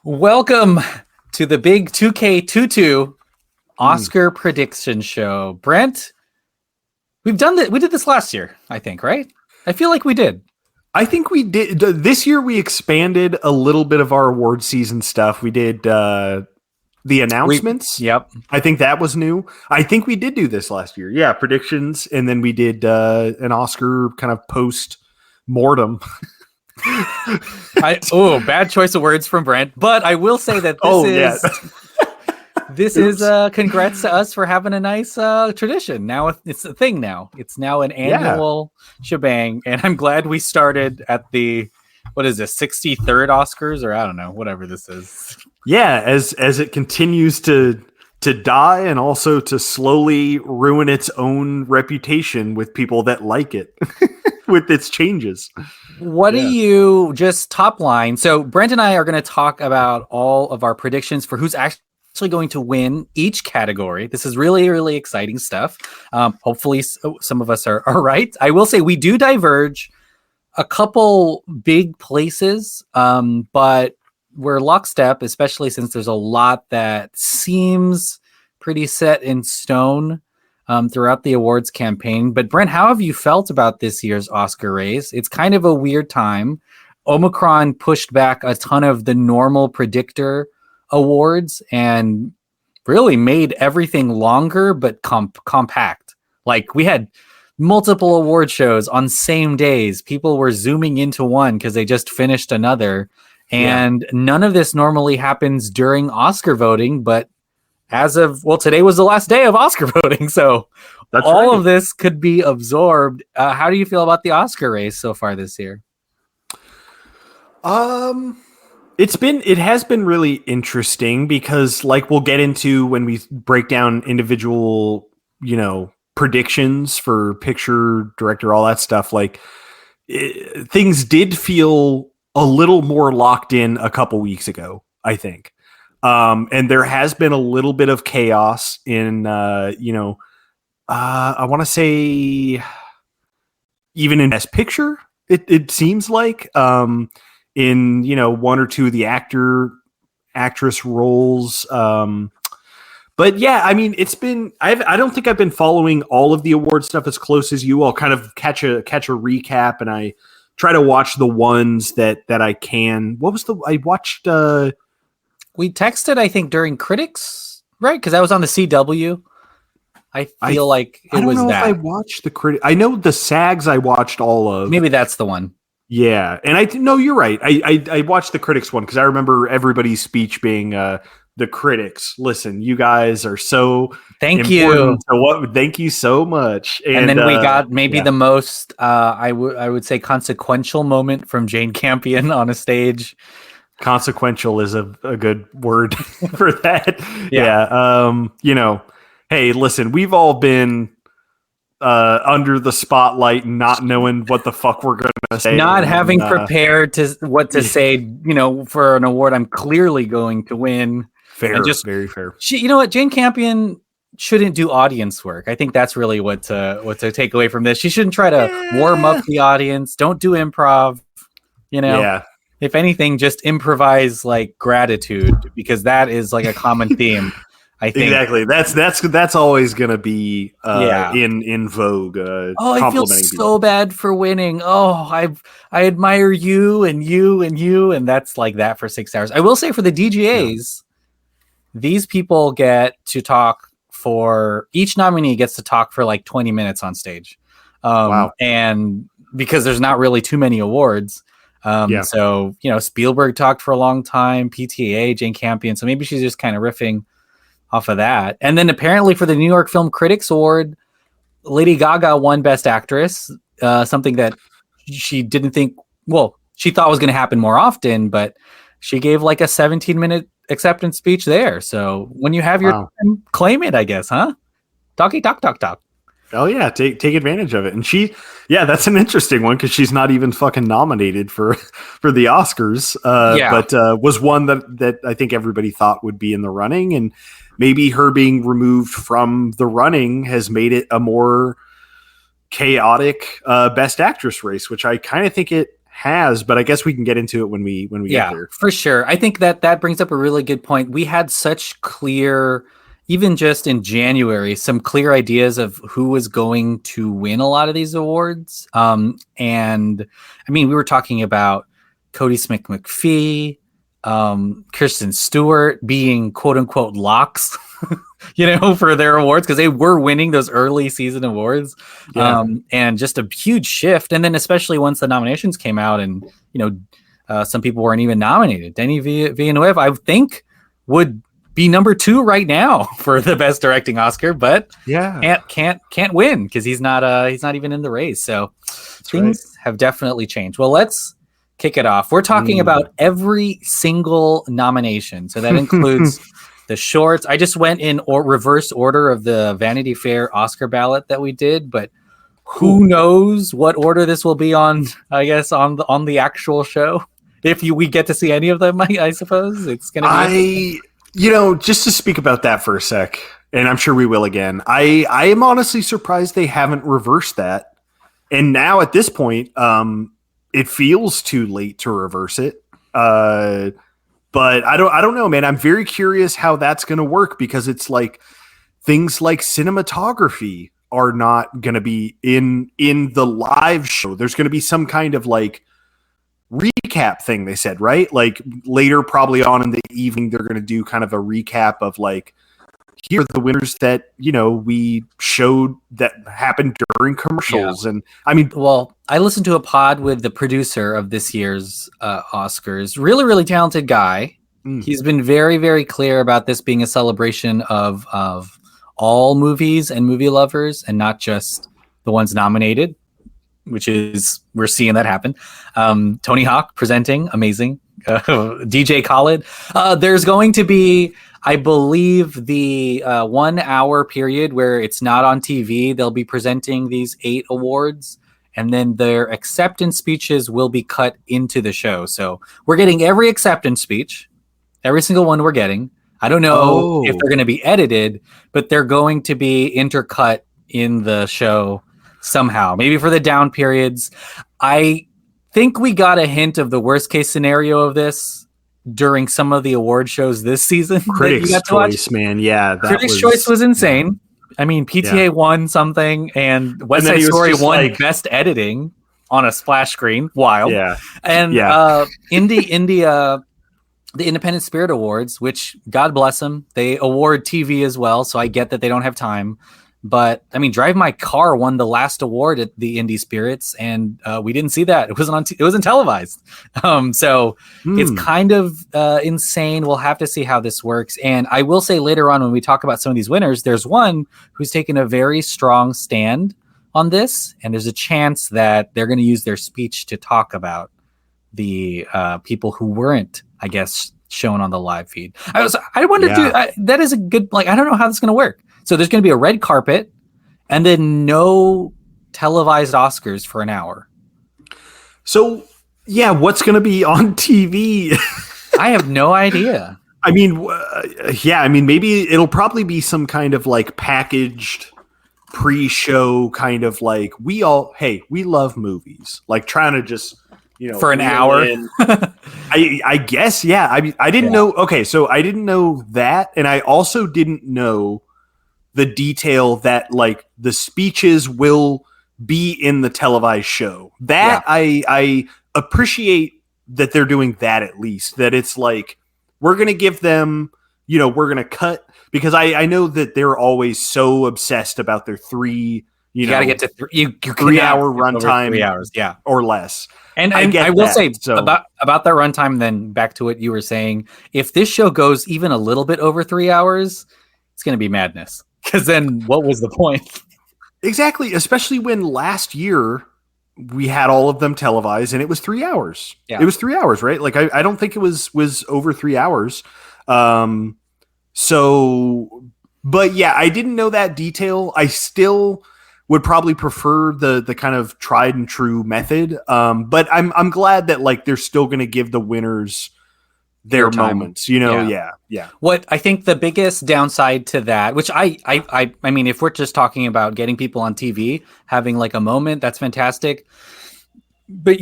Welcome to the big 2K22 Oscar prediction show. Brent, we've done that. We did this last year, I think, right? I feel like we did. I think we did. This year we expanded a little bit of our award season stuff. We did the announcements. Yep. I think that was new. I think we did do this last year. Yeah, predictions. And then we did an Oscar kind of post-mortem. Bad choice of words from Brent. But I will say that this is congrats to us for having a nice tradition. Now it's a thing now. It's now an annual shebang. And I'm glad we started at the, 63rd Oscars? Or I don't know, whatever this is. Yeah, as it continues to die and also to slowly ruin its own reputation with people that like it with its changes. What do you just top line? So Brent and I are going to talk about all of our predictions for who's actually going to win each category. This is really, really exciting stuff. Hopefully some of us are right. I will say we do diverge a couple big places, but we're lockstep, especially since there's a lot that seems pretty set in stone throughout the awards campaign. But Brent, how have you felt about this year's Oscar race? It's kind of a weird time. Omicron pushed back a ton of the normal predictor awards and really made everything longer but compact. Like we had multiple award shows on same days. People were zooming into one because they just finished another. And none of this normally happens during Oscar voting, but today was the last day of Oscar voting, so that's all right. Of this could be absorbed. How do you feel about the Oscar race so far this year? It has been really interesting because, like, we'll get into when we break down individual, predictions for picture, director, all that stuff. Like, things did feel a little more locked in a couple weeks ago, I think. And there has been a little bit of chaos in, I want to say even in Best Picture, it seems like, in, one or two of the actress roles. But yeah, I mean, I don't think I've been following all of the award stuff as close as you. I'll kind of catch a recap, and I try to watch the ones that I can. I watched, we texted, I think, during critics, right? Because I was on the CW. I feel like it was that. I don't know if I watched the critic. I know the SAGs I watched all of. Maybe that's the one. Yeah, and no, you're right. I watched the critics one because I remember everybody's speech being the critics. Listen, you guys are so thank you. Thank you so much. And then we got maybe the most I would say consequential moment from Jane Campion on a stage. Consequential is a good word for that. Yeah. Hey, listen, we've all been under the spotlight, not knowing what the fuck we're going to say. Not having prepared to say, for an award I'm clearly going to win. Fair, very fair. You know what? Jane Campion shouldn't do audience work. I think that's really what to take away from this. She shouldn't try to warm up the audience. Don't do improv, Yeah. If anything, just improvise like gratitude, because that is like a common theme. I think exactly. That's always going to be in vogue. I feel so bad for winning. I admire you and you and you, and that's like that for 6 hours. I will say for the DGAs, these people get to talk for each nominee gets to talk for like 20 minutes on stage. Wow. And because there's not really too many awards. So, Spielberg talked for a long time, PTA, Jane Campion. So maybe she's just kind of riffing off of that. And then apparently for the New York Film Critics Award, Lady Gaga won Best Actress, something that she didn't think, she thought was going to happen more often, but she gave like a 17-minute acceptance speech there. So when you have your time, claim it, I guess, huh? Talk. Oh yeah, take advantage of it. And that's an interesting one because she's not even fucking nominated for the Oscars. But was one that I think everybody thought would be in the running, and maybe her being removed from the running has made it a more chaotic Best Actress race, which I kind of think it has, but I guess we can get into it when we get there. For sure. I think that brings up a really good point. We had such clear, even just in January, some clear ideas of who was going to win a lot of these awards. And I mean, we were talking about Cody Smith McPhee, Kristen Stewart being quote unquote locks, for their awards because they were winning those early season awards. And just a huge shift. And then especially once the nominations came out and, some people weren't even nominated. Denis Villeneuve, I think, would be number 2 right now for the best directing Oscar, but can't win because he's not even in the race. So things have definitely changed. Well, let's kick it off. We're talking about every single nomination. So that includes the shorts. I just went in reverse order of the Vanity Fair Oscar ballot that we did, but who knows what order this will be on, I guess, on the actual show. If we get to see any of them, I suppose it's going to be... just to speak about that for a sec, and I'm sure we will again, I am honestly surprised they haven't reversed that. And now at this point, it feels too late to reverse it. But I don't know, man. I'm very curious how that's going to work because it's like things like cinematography are not going to be in the live show. There's going to be some kind of like recap thing, they said, right? Like later, probably on in the evening, they're going to do kind of a recap of like, here are the winners that, we showed that happened during commercials. And I mean, well, I listened to a pod with the producer of this year's Oscars, really, really talented guy. He's been very, very clear about this being a celebration of all movies and movie lovers and not just the ones nominated, which is, we're seeing that happen. Tony Hawk presenting, amazing. DJ Khaled. There's going to be, I believe, the 1 hour period where it's not on TV. They'll be presenting these 8 awards, and then their acceptance speeches will be cut into the show. So we're getting every acceptance speech, every single one we're getting. I don't know if they're going to be edited, but they're going to be intercut in the show somehow. Maybe for the down periods. I think we got a hint of the worst case scenario of this during some of the award shows this season. Critics' Choice, man. Yeah. Critics' Choice was insane. I mean, PTA won something, and West Side Story won Best Editing on a splash screen. Wild. Yeah. And India, the Independent Spirit Awards, which, God bless them, they award TV as well, so I get that they don't have time. But, I mean, Drive My Car won the last award at the Indie Spirits, and we didn't see that. It wasn't televised. So it's kind of insane. We'll have to see how this works. And I will say later on when we talk about some of these winners, there's one who's taken a very strong stand on this, and there's a chance that they're going to use their speech to talk about the people who weren't, I guess, shown on the live feed. I wonder, that is a good, I don't know how this is going to work. So there's going to be a red carpet and then no televised Oscars for an hour. So, what's going to be on TV? I have no idea. I mean, maybe it'll probably be some kind of like packaged pre-show kind of like, we love movies. Like trying to just, for an hour. I guess, yeah. I didn't know. Okay, so I didn't know that. And I also didn't know the detail that like the speeches will be in the televised show. That I appreciate that they're doing that, at least, that it's like, we're going to give them, we're going to cut, because I know that they're always so obsessed about their you got to get to 3 hour runtime, 3 hours, or less. And I will say about that runtime, then back to what you were saying, if this show goes even a little bit over 3 hours, it's going to be madness. Because then what was the point? Exactly. Especially when last year we had all of them televised and it was 3 hours. Yeah. It was 3 hours, right? Like I don't think it was over 3 hours. But yeah, I didn't know that detail. I still would probably prefer the kind of tried and true method. But I'm glad that like they're still going to give the winners their moments, Yeah. What I think the biggest downside to that, which I mean, if we're just talking about getting people on TV, having like a moment, that's fantastic. But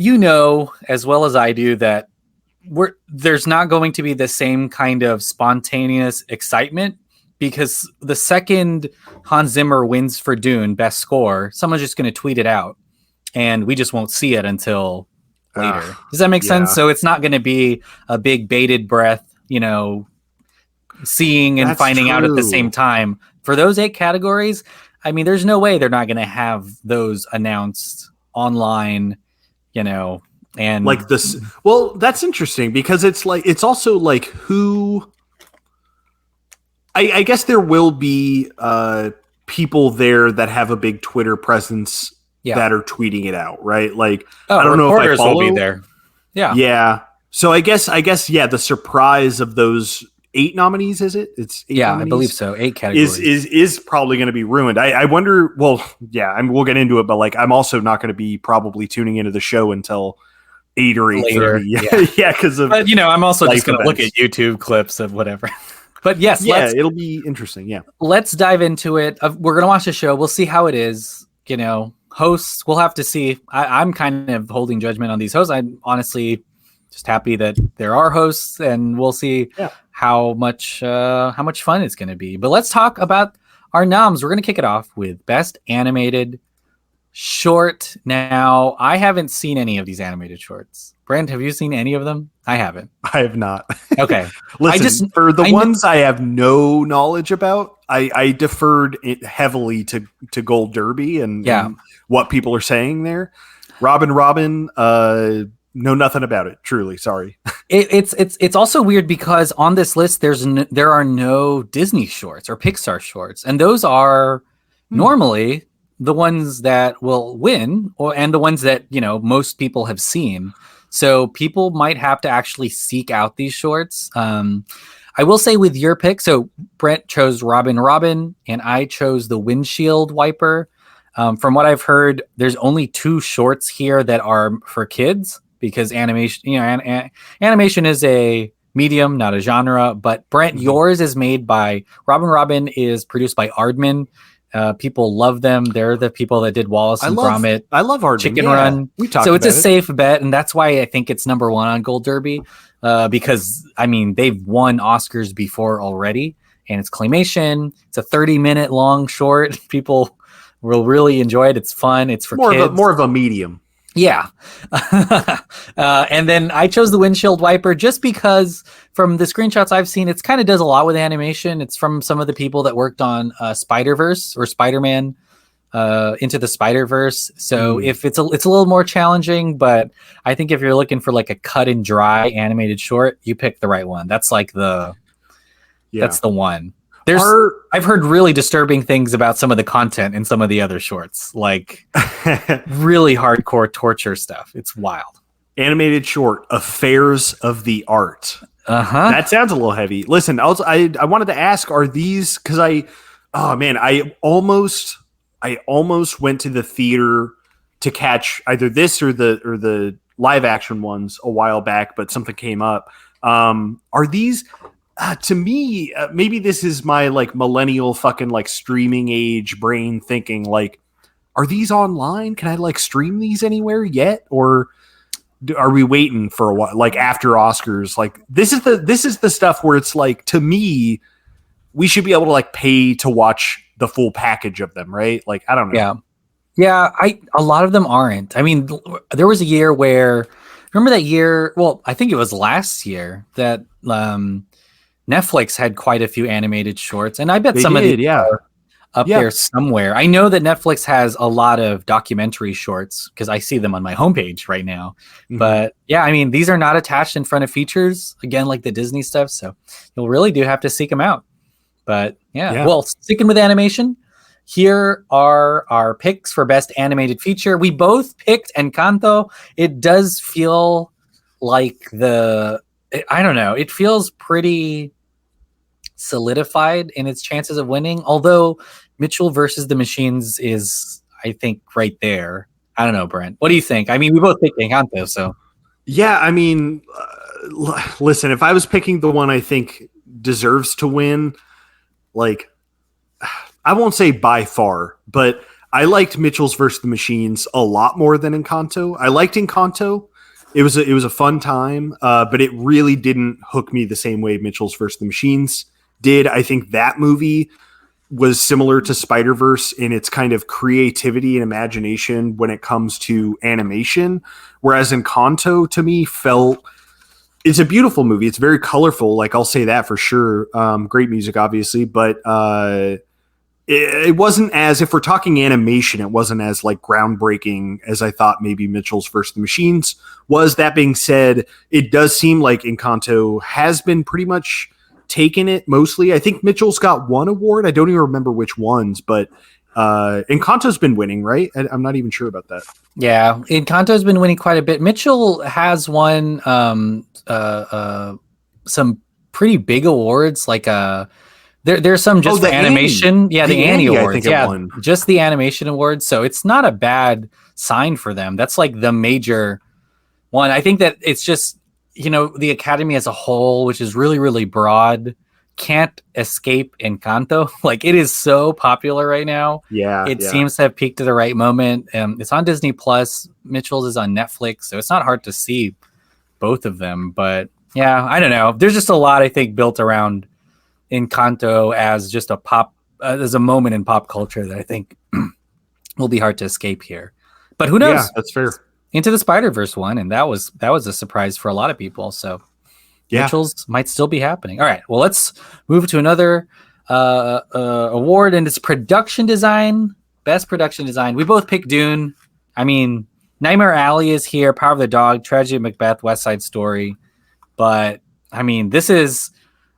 as well as I do that there's not going to be the same kind of spontaneous excitement because the second Hans Zimmer wins for Dune best score, someone's just going to tweet it out and we just won't see it until later. Does that make sense? Yeah. So it's not going to be a big bated breath, seeing and That's finding out at the same true. time. For those 8 categories, I mean, there's no way they're not going to have those announced online, and Like this. Well, that's interesting because it's also like who. I guess there will be people there that have a big Twitter presence that are tweeting it out, right? Like I don't know if I reporters follow. will be there. Yeah. Yeah. So I guess yeah, the surprise of those 8 nominees, is it? It's 8 nominees? I believe so. 8 categories. Is probably going to be ruined. I wonder, well, yeah, we'll get into it, but like I'm also not going to be probably tuning into the show until 8 or 8:30. Yeah. Yeah, because of But I'm also just going to look events. at YouTube clips of whatever. But yes, yeah, it'll be interesting. Yeah. let's dive into it. We're going to watch the show. We'll see how it is. Hosts, we'll have to see. I'm kind of holding judgment on these hosts. I'm honestly just happy that there are hosts, and we'll see how much fun it's going to be. But let's talk about our noms. We're going to kick it off with Best Animated Short. Now, I haven't seen any of these animated shorts. Brent, have you seen any of them? I haven't. I have not. Okay. Listen, for the ones I have no knowledge about, I deferred it heavily to Gold Derby and what people are saying there. Robin, know nothing about it. Truly, sorry. It's also weird because on this list there are no Disney shorts or Pixar shorts, and those are normally the ones that will win, and the ones that most people have seen. So people might have to actually seek out these shorts. I will say with your pick, so Brent chose Robin, and I chose the Windshield Wiper. From what I've heard, there's only 2 shorts here that are for kids because animation, animation is a medium, not a genre. But Brent, yours is made by Robin is produced by Aardman. People love them. They're the people that did Wallace and Gromit. I love Aardman. Chicken Run. We talked so it's a safe bet, and that's why I think it's number 1 on Gold Derby. Because I mean they've won Oscars before already, and it's claymation. It's a 30-minute long short. People will really enjoy it. It's fun. It's for kids. More of a medium. Yeah. And then I chose the Windshield Wiper just because from the screenshots I've seen, it kind of does a lot with animation. It's from some of the people that worked on Spider-Verse or Spider-Man Into the Spider-Verse. So if it's a little more challenging, but I think if you're looking for like a cut and dry animated short, you picked the right one. That's like that's the one. I've heard really disturbing things about some of the content in some of the other shorts, like really hardcore torture stuff. It's wild. Animated short, Affairs of the Art. That sounds a little heavy. Listen, I wanted to ask, are these, because I almost went to the theater to catch either this or the live action ones a while back, but something came up. Are these to me, maybe this is my like millennial fucking like streaming age brain thinking, like, are these online? Can I like stream these anywhere yet? Or are we waiting for a while, like after Oscars? Like this is the stuff where it's like, to me, we should be able to like pay to watch the full package of them, right? Like, I don't know. Yeah. A lot of them aren't. I mean, there was a year where, remember that year? Well, I think it was last year that Netflix had quite a few animated shorts, and I bet some of these are up there somewhere. I know that Netflix has a lot of documentary shorts because I see them on my homepage right now. But yeah, I mean, these are not attached in front of features, again, like the Disney stuff. So you'll really do have to seek them out. But yeah. Well, sticking with animation, here are our picks for Best Animated Feature. We both picked Encanto. It does feel like I don't know, it feels pretty solidified in its chances of winning, although Mitchell versus the Machines is, I think, right there. I don't know, Brent. What do you think? I mean, we both picked Encanto, so. Yeah, I mean, listen, if I was picking the one I think deserves to win, like, I won't say by far, but I liked Mitchell's versus the Machines a lot more than Encanto. I liked Encanto. It was a fun time, but it really didn't hook me the same way Mitchell's versus the Machines did. I think that movie was similar to Spider-Verse in its kind of creativity and imagination when it comes to animation, whereas Encanto to me felt it's a beautiful movie. It's very colorful. Like I'll say that for sure. Great music, obviously, but it wasn't as, if we're talking animation, it wasn't as like groundbreaking as I thought maybe Mitchell's versus the Machines was. That being said, it does seem like Encanto has been pretty much taken it mostly. I think Mitchell's got one award. I don't even remember which ones, but Encanto's been winning, right? I'm not even sure about that. Yeah, Encanto's been winning quite a bit. Mitchell has won some pretty big awards, like there's some just for animation. Annie. Yeah, the Annie Awards. I think it won. Just the animation awards. So it's not a bad sign for them. That's like the major one. I think that it's just, the Academy as a whole, which is really, really broad, can't escape Encanto. Like, it is so popular right now. Yeah. It seems to have peaked at the right moment. It's on Disney Plus. Mitchell's is on Netflix. So it's not hard to see both of them. But yeah, I don't know. There's just a lot, I think, built around Encanto as just as a moment in pop culture that I think will be hard to escape here. But who knows? Yeah, that's fair. Into the Spider-Verse one, and that was a surprise for a lot of people. So Mitchell's might still be happening. All right, well, let's move to another award, and it's production design, best production design. We both picked Dune. I mean, Nightmare Alley is here, Power of the Dog, Tragedy of Macbeth, West Side Story. But I mean, this is,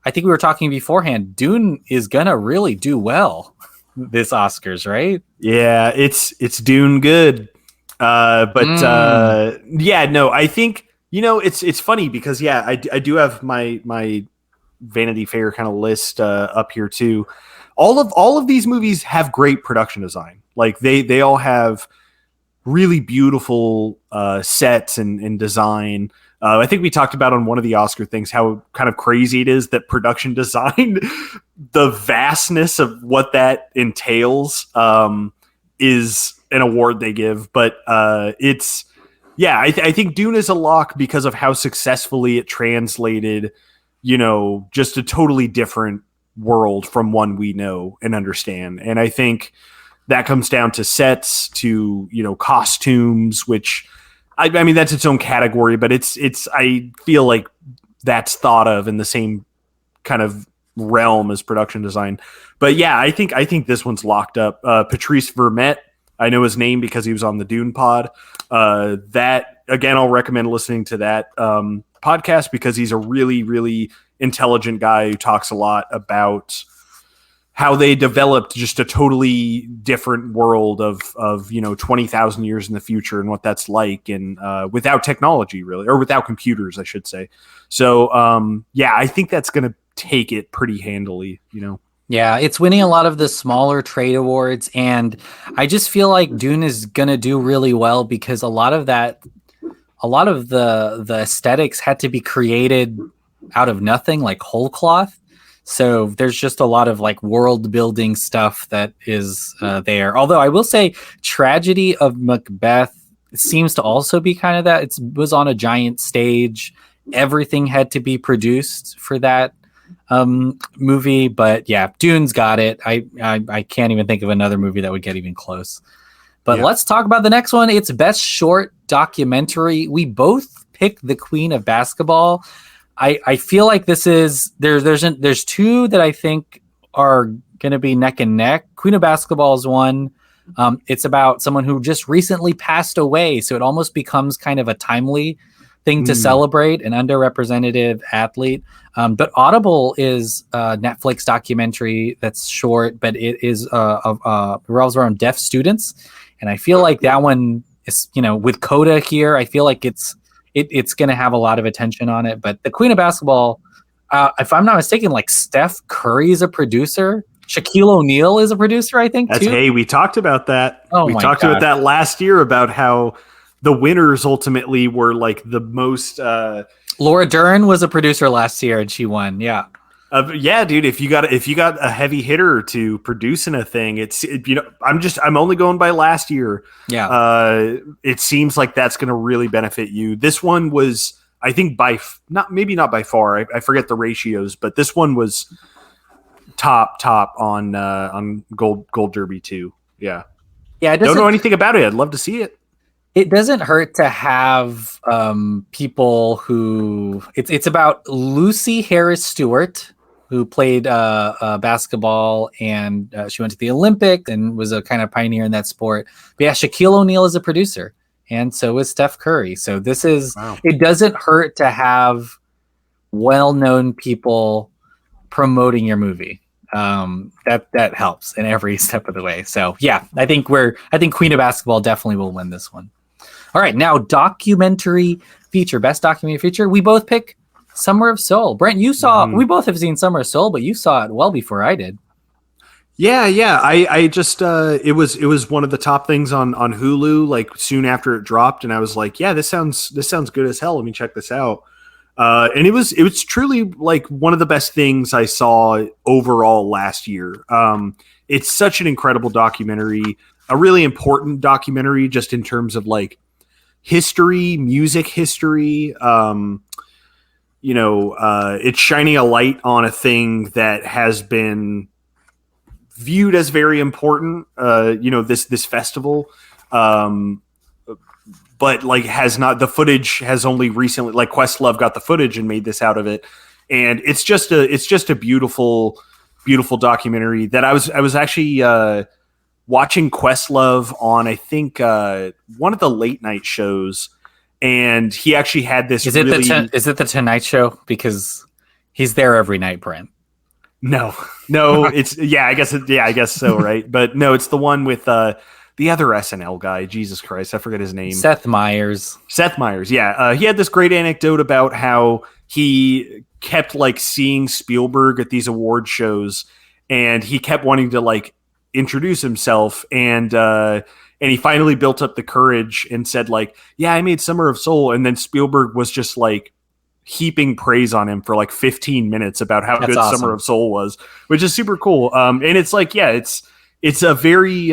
I think we were talking beforehand, Dune is gonna really do well this Oscars, right? Yeah, it's Dune good. I think, it's funny because I do have my Vanity Fair kind of list up here too. All of these movies have great production design. Like they all have really beautiful sets and design. I think we talked about on one of the Oscar things how kind of crazy it is that production design, the vastness of what that entails, is an award they give. But I think Dune is a lock because of how successfully it translated, just a totally different world from one we know and understand. And I think that comes down to sets, to, costumes, which I mean, that's its own category, but I feel like that's thought of in the same kind of realm as production design. But yeah, I think this one's locked up. Patrice Vermette, I know his name because he was on the Dune pod. That, again, I'll recommend listening to that podcast because he's a really, really intelligent guy who talks a lot about how they developed just a totally different world of 20,000 years in the future and what that's like, and without technology, really, or without computers, I should say. So I think that's going to take it pretty handily, Yeah, it's winning a lot of the smaller trade awards, and I just feel like Dune is going to do really well because a lot of the aesthetics had to be created out of nothing, like whole cloth. So there's just a lot of like world building stuff that is there. Although I will say Tragedy of Macbeth seems to also be kind of that. It was on a giant stage. Everything had to be produced for that movie. But yeah, Dune's got it. I can't even think of another movie that would get even close. But let's talk about the next one. It's Best Short Documentary. We both picked The Queen of Basketball. I feel like this is there's two that I think are going to be neck and neck. Queen of Basketball is one. It's about someone who just recently passed away, so it almost becomes kind of a timely thing to celebrate, an underrepresented athlete. But Audible is a Netflix documentary that's short, but it is revolves around deaf students, and I feel like that one is, with Coda here, I feel like it's going to have a lot of attention on it. But The Queen of Basketball, if I'm not mistaken, like Steph Curry is a producer. Shaquille O'Neal is a producer, I think, too. Hey, we talked about that. Oh, we talked about that last year, about how the winners ultimately were like the most... Laura Dern was a producer last year, and she won, yeah. Yeah, dude. If you got a heavy hitter to producing a thing, I'm only going by last year. Yeah. It seems like that's going to really benefit you. This one was, I think, not by far. I forget the ratios, but this one was top on Gold Derby too. Yeah. Yeah, it Don't know doesn't anything about it. I'd love to see it. it doesn't hurt to have people who it's about Lucy Harris Stewart, who played basketball, and she went to the Olympics and was a kind of pioneer in that sport. But yeah, Shaquille O'Neal is a producer, and so is Steph Curry. So this is Wow. it doesn't hurt to have well-known people promoting your movie. That helps in every step of the way. So yeah, I think Queen of Basketball definitely will win this one. All right, now documentary feature, best documentary feature. We both pick Summer of Soul. Brent, you saw. We both have seen Summer of Soul, but you saw it well before I did. Yeah. I just it was one of the top things on Hulu like soon after it dropped, and I was like, yeah, this sounds good as hell. Let me check this out. And it was truly like one of the best things I saw overall last year. It's such an incredible documentary, a really important documentary just in terms of like history, music history. It's shining a light on a thing that has been viewed as very important. This festival. But like has not, the footage has only recently, like Questlove got the footage and made this out of it. And it's just a beautiful documentary that I was actually watching Questlove on, I think, one of the late night shows. And he actually had this. Is it the Tonight Show? Because he's there every night, Brent. No, it's, I guess so. Right. But no, it's the one with, the other SNL guy, Jesus Christ, I forget his name. Seth Meyers. Yeah. He had this great anecdote about how he kept like seeing Spielberg at these award shows, and he kept wanting to like introduce himself, and he finally built up the courage and said like, yeah, I made Summer of Soul. And then Spielberg was just like heaping praise on him for like 15 minutes about how good awesome Summer of Soul was, which is super cool. And it's like, yeah, it's a very,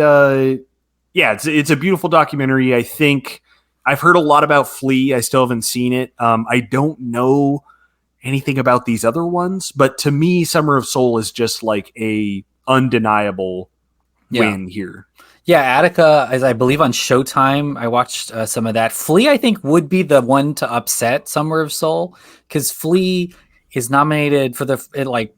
it's a beautiful documentary. I think I've heard a lot about Flea. I still haven't seen it. I don't know anything about these other ones, but to me, Summer of Soul is just like a undeniable win here. Yeah, Attica is, I believe, on Showtime. I watched some of that. Flea, I think, would be the one to upset Summer of Soul, because Flea is nominated for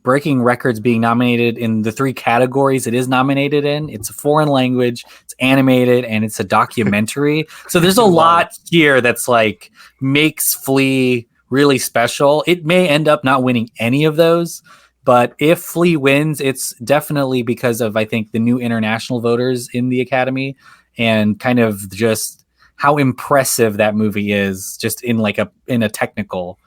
breaking records, being nominated in the 3 categories it is nominated in. It's a foreign language, it's animated, and it's a documentary. So there's a lot here that's like makes Flea really special. It may end up not winning any of those, but if Flea wins, it's definitely because of, I think, the new international voters in the Academy and kind of just how impressive that movie is just in a technical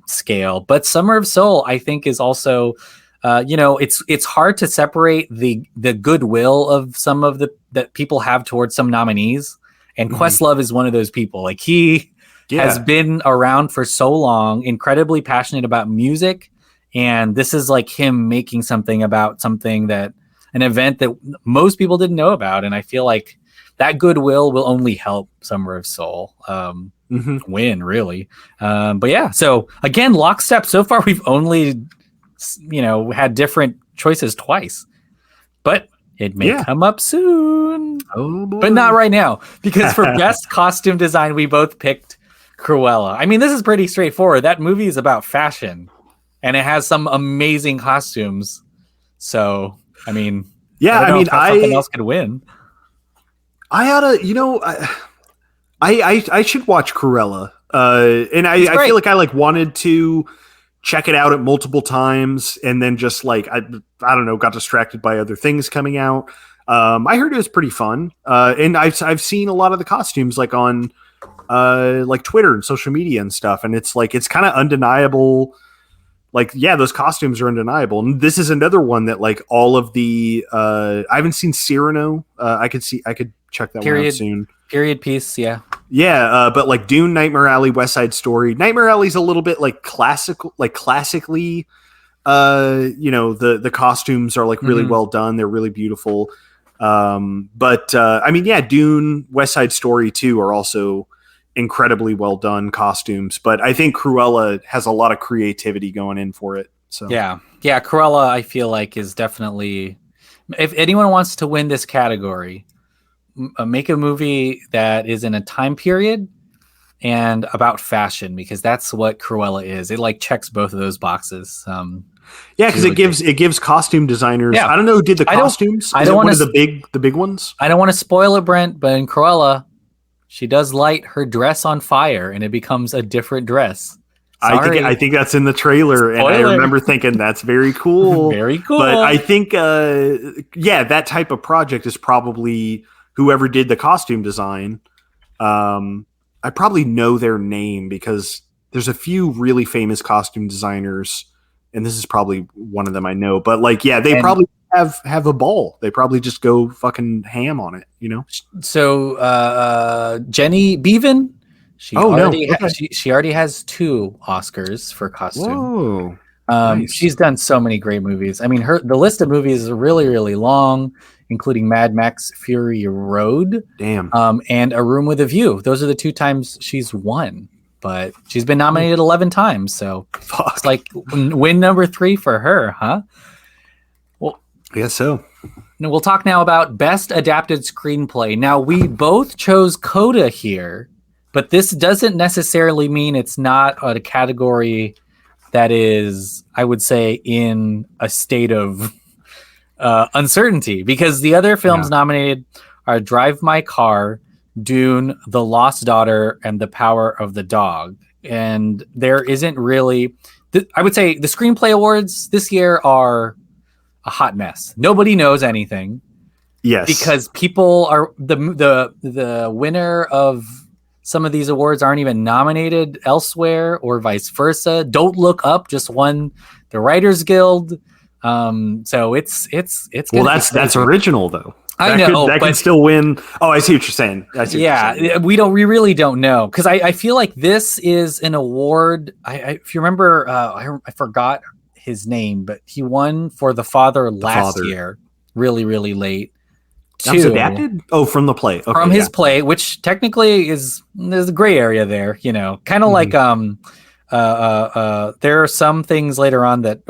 scale. But Summer of Soul, I think, is also, it's hard to separate the goodwill of some of that people have towards some nominees. And Questlove is one of those people. Like he has been around for so long, incredibly passionate about music. And this is like him making something about something an event that most people didn't know about. And I feel like that goodwill will only help Summer of Soul win, really. But yeah, so again, lockstep. So far, we've only, had different choices twice, but it may come up soon. Oh boy. But not right now, because for best costume design, we both picked Cruella. I mean, this is pretty straightforward. That movie is about fashion, and it has some amazing costumes. So, I mean, something else could win. I oughta, I should watch Cruella. And I feel like I wanted to check it out at multiple times, and then just I don't know, got distracted by other things coming out. I heard it was pretty fun. And I've seen a lot of the costumes on Twitter and social media and stuff. And it's kind of undeniable. Those costumes are undeniable. And this is another one that all of the, I haven't seen Cyrano. I could check that one out soon. Period piece. Yeah. Yeah. But Dune, Nightmare Alley, West Side Story. Nightmare Alley's a little bit classically The costumes are like really well done. They're really beautiful. But I mean, yeah, Dune, West Side Story 2 are also incredibly well done costumes. But I think Cruella has a lot of creativity going in for it. So yeah, Cruella, I feel like, is definitely, if anyone wants to win this category, make a movie that is in a time period and about fashion, because that's what Cruella is. It like checks both of those boxes. Yeah, because it gives costume designers. Yeah. I don't know who did the costumes. I don't want to the big ones. I don't want to spoil it, Brent, but in Cruella, she does light her dress on fire, and it becomes a different dress. Sorry. I think that's in the trailer, Spoiler. and I remember thinking that's very cool. Very cool. But I think, that type of project is probably whoever did the costume design. I probably know their name because there's a few really famous costume designers, and this is probably one of them I know. But they probably have a ball. They probably just go fucking ham on it, you know? So Jenny Beavan, she already has 2 Oscars for costume. Whoa. Nice. She's done so many great movies. I mean, the list of movies is really, really long, including Mad Max Fury Road. Damn. And A Room with a View. Those are the 2 times she's won, but she's been nominated 11 times. So it's like win number 3 for her, huh? Well, I guess so. We'll talk now about Best Adapted Screenplay. Now, we both chose Coda here, but this doesn't necessarily mean it's not a category that is, I would say, in a state of uncertainty, because the other films nominated are Drive My Car, Dune, The Lost Daughter, and The Power of the Dog. And there isn't really, I would say the screenplay awards this year are a hot mess. Nobody knows anything. Yes. Because people are, the winner of some of these awards aren't even nominated elsewhere, or vice versa. Don't Look Up just won the Writers Guild. So it's well, that's original though. I know that could still win. Oh, I see what you're saying. We really don't know, because I feel like this is an award. If you remember, I forgot his name, but he won for The Father last year, really, really late. That was adapted? Oh, from the play. Okay, from his play, which technically there's a gray area there, kind of like there are some things later on that,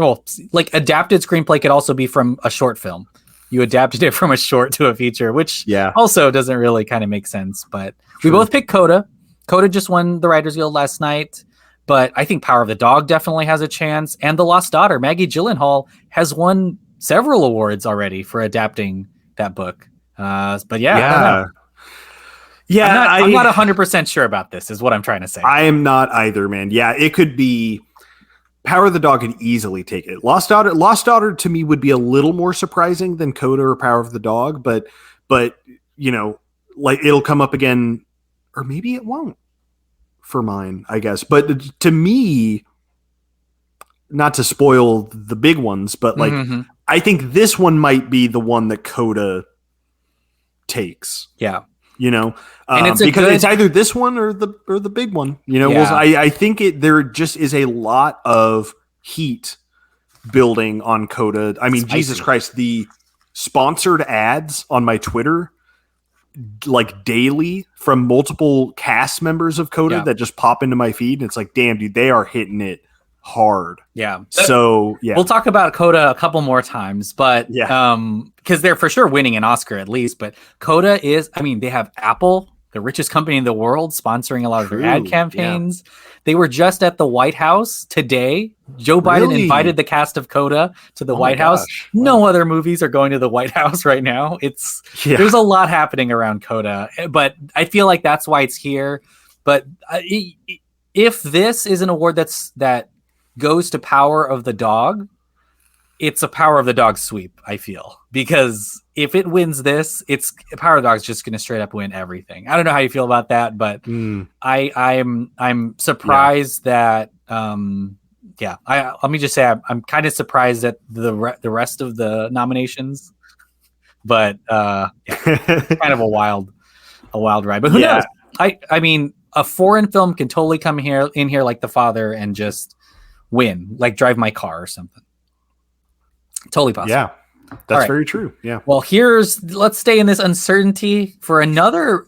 like adapted screenplay could also be from a short film. You adapted it from a short to a feature, which also doesn't really kind of make sense. But we both picked Coda. Coda just won the Writers Guild last night, but I think Power of the Dog definitely has a chance. And The Lost Daughter, Maggie Gyllenhaal, has won several awards already for adapting that book. But I'm not 100% sure about this, is what I'm trying to say. I am not either, man. Yeah, it could be Power of the Dog could easily take it. Lost Daughter to me would be a little more surprising than Coda or Power of the Dog, but it'll come up again, or maybe it won't for mine, I guess. But to me, not to spoil the big ones, but I think this one might be the one that Coda takes. Yeah. And it's either this one or the big one, I think there just is a lot of heat building on Coda. I mean, Jesus Christ, the sponsored ads on my Twitter, like daily, from multiple cast members of Coda that just pop into my feed. And it's like, damn, dude, they are hitting it hard. Yeah. So we'll talk about Coda a couple more times, but because they're for sure winning an Oscar at least. But Coda is, they have Apple, the richest company in the world, sponsoring a lot of their ad campaigns. They were just at the White House today. Joe Biden invited the cast of Coda to the White House. Wow. No other movies are going to the White House right now. There's a lot happening around Coda, but I feel like that's why it's here. But if this is an award that goes to Power of the Dog, it's a Power of the Dog sweep, I feel, because if it wins this, it's Power of the Dog's just going to straight up win everything. I don't know how you feel about that, but I'm surprised that let me just say I'm kind of surprised at the rest of the nominations, but kind of a wild ride. But who knows? I mean, a foreign film can totally come in here like The Father and just win, like Drive My Car or something. Totally possible. Yeah, All that's right. very true. Yeah. Well, let's stay in this uncertainty for another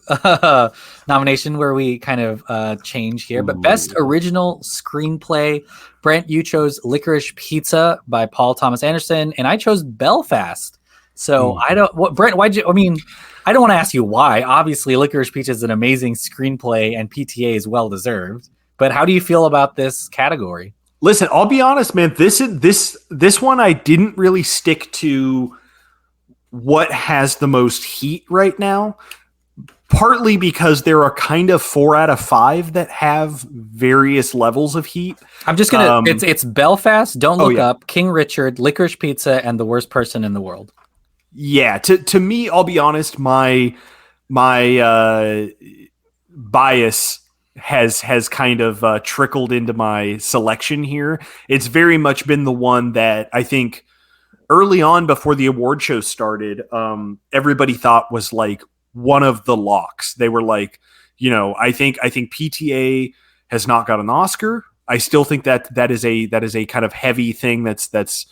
nomination where we kind of change here. But best Ooh. original screenplay, Brent, you chose Licorice Pizza by Paul Thomas Anderson, and I chose Belfast. So Brent, why'd you? I mean, I don't want to ask you why. Obviously, Licorice Pizza is an amazing screenplay, and PTA is well deserved. But how do you feel about this category? Listen, I'll be honest, man. This one I didn't really stick to what has the most heat right now. Partly because there are kind of 4 out of 5 that have various levels of heat. I'm just gonna. It's Belfast, Don't Look Up, King Richard, Licorice Pizza, and The Worst Person in the World. Yeah, to me, I'll be honest. My bias has kind of trickled into my selection here. It's very much been the one that I think early on before the award show started, everybody thought was like one of the locks. They were like, I think PTA has not got an Oscar. I still think that is a kind of heavy thing that's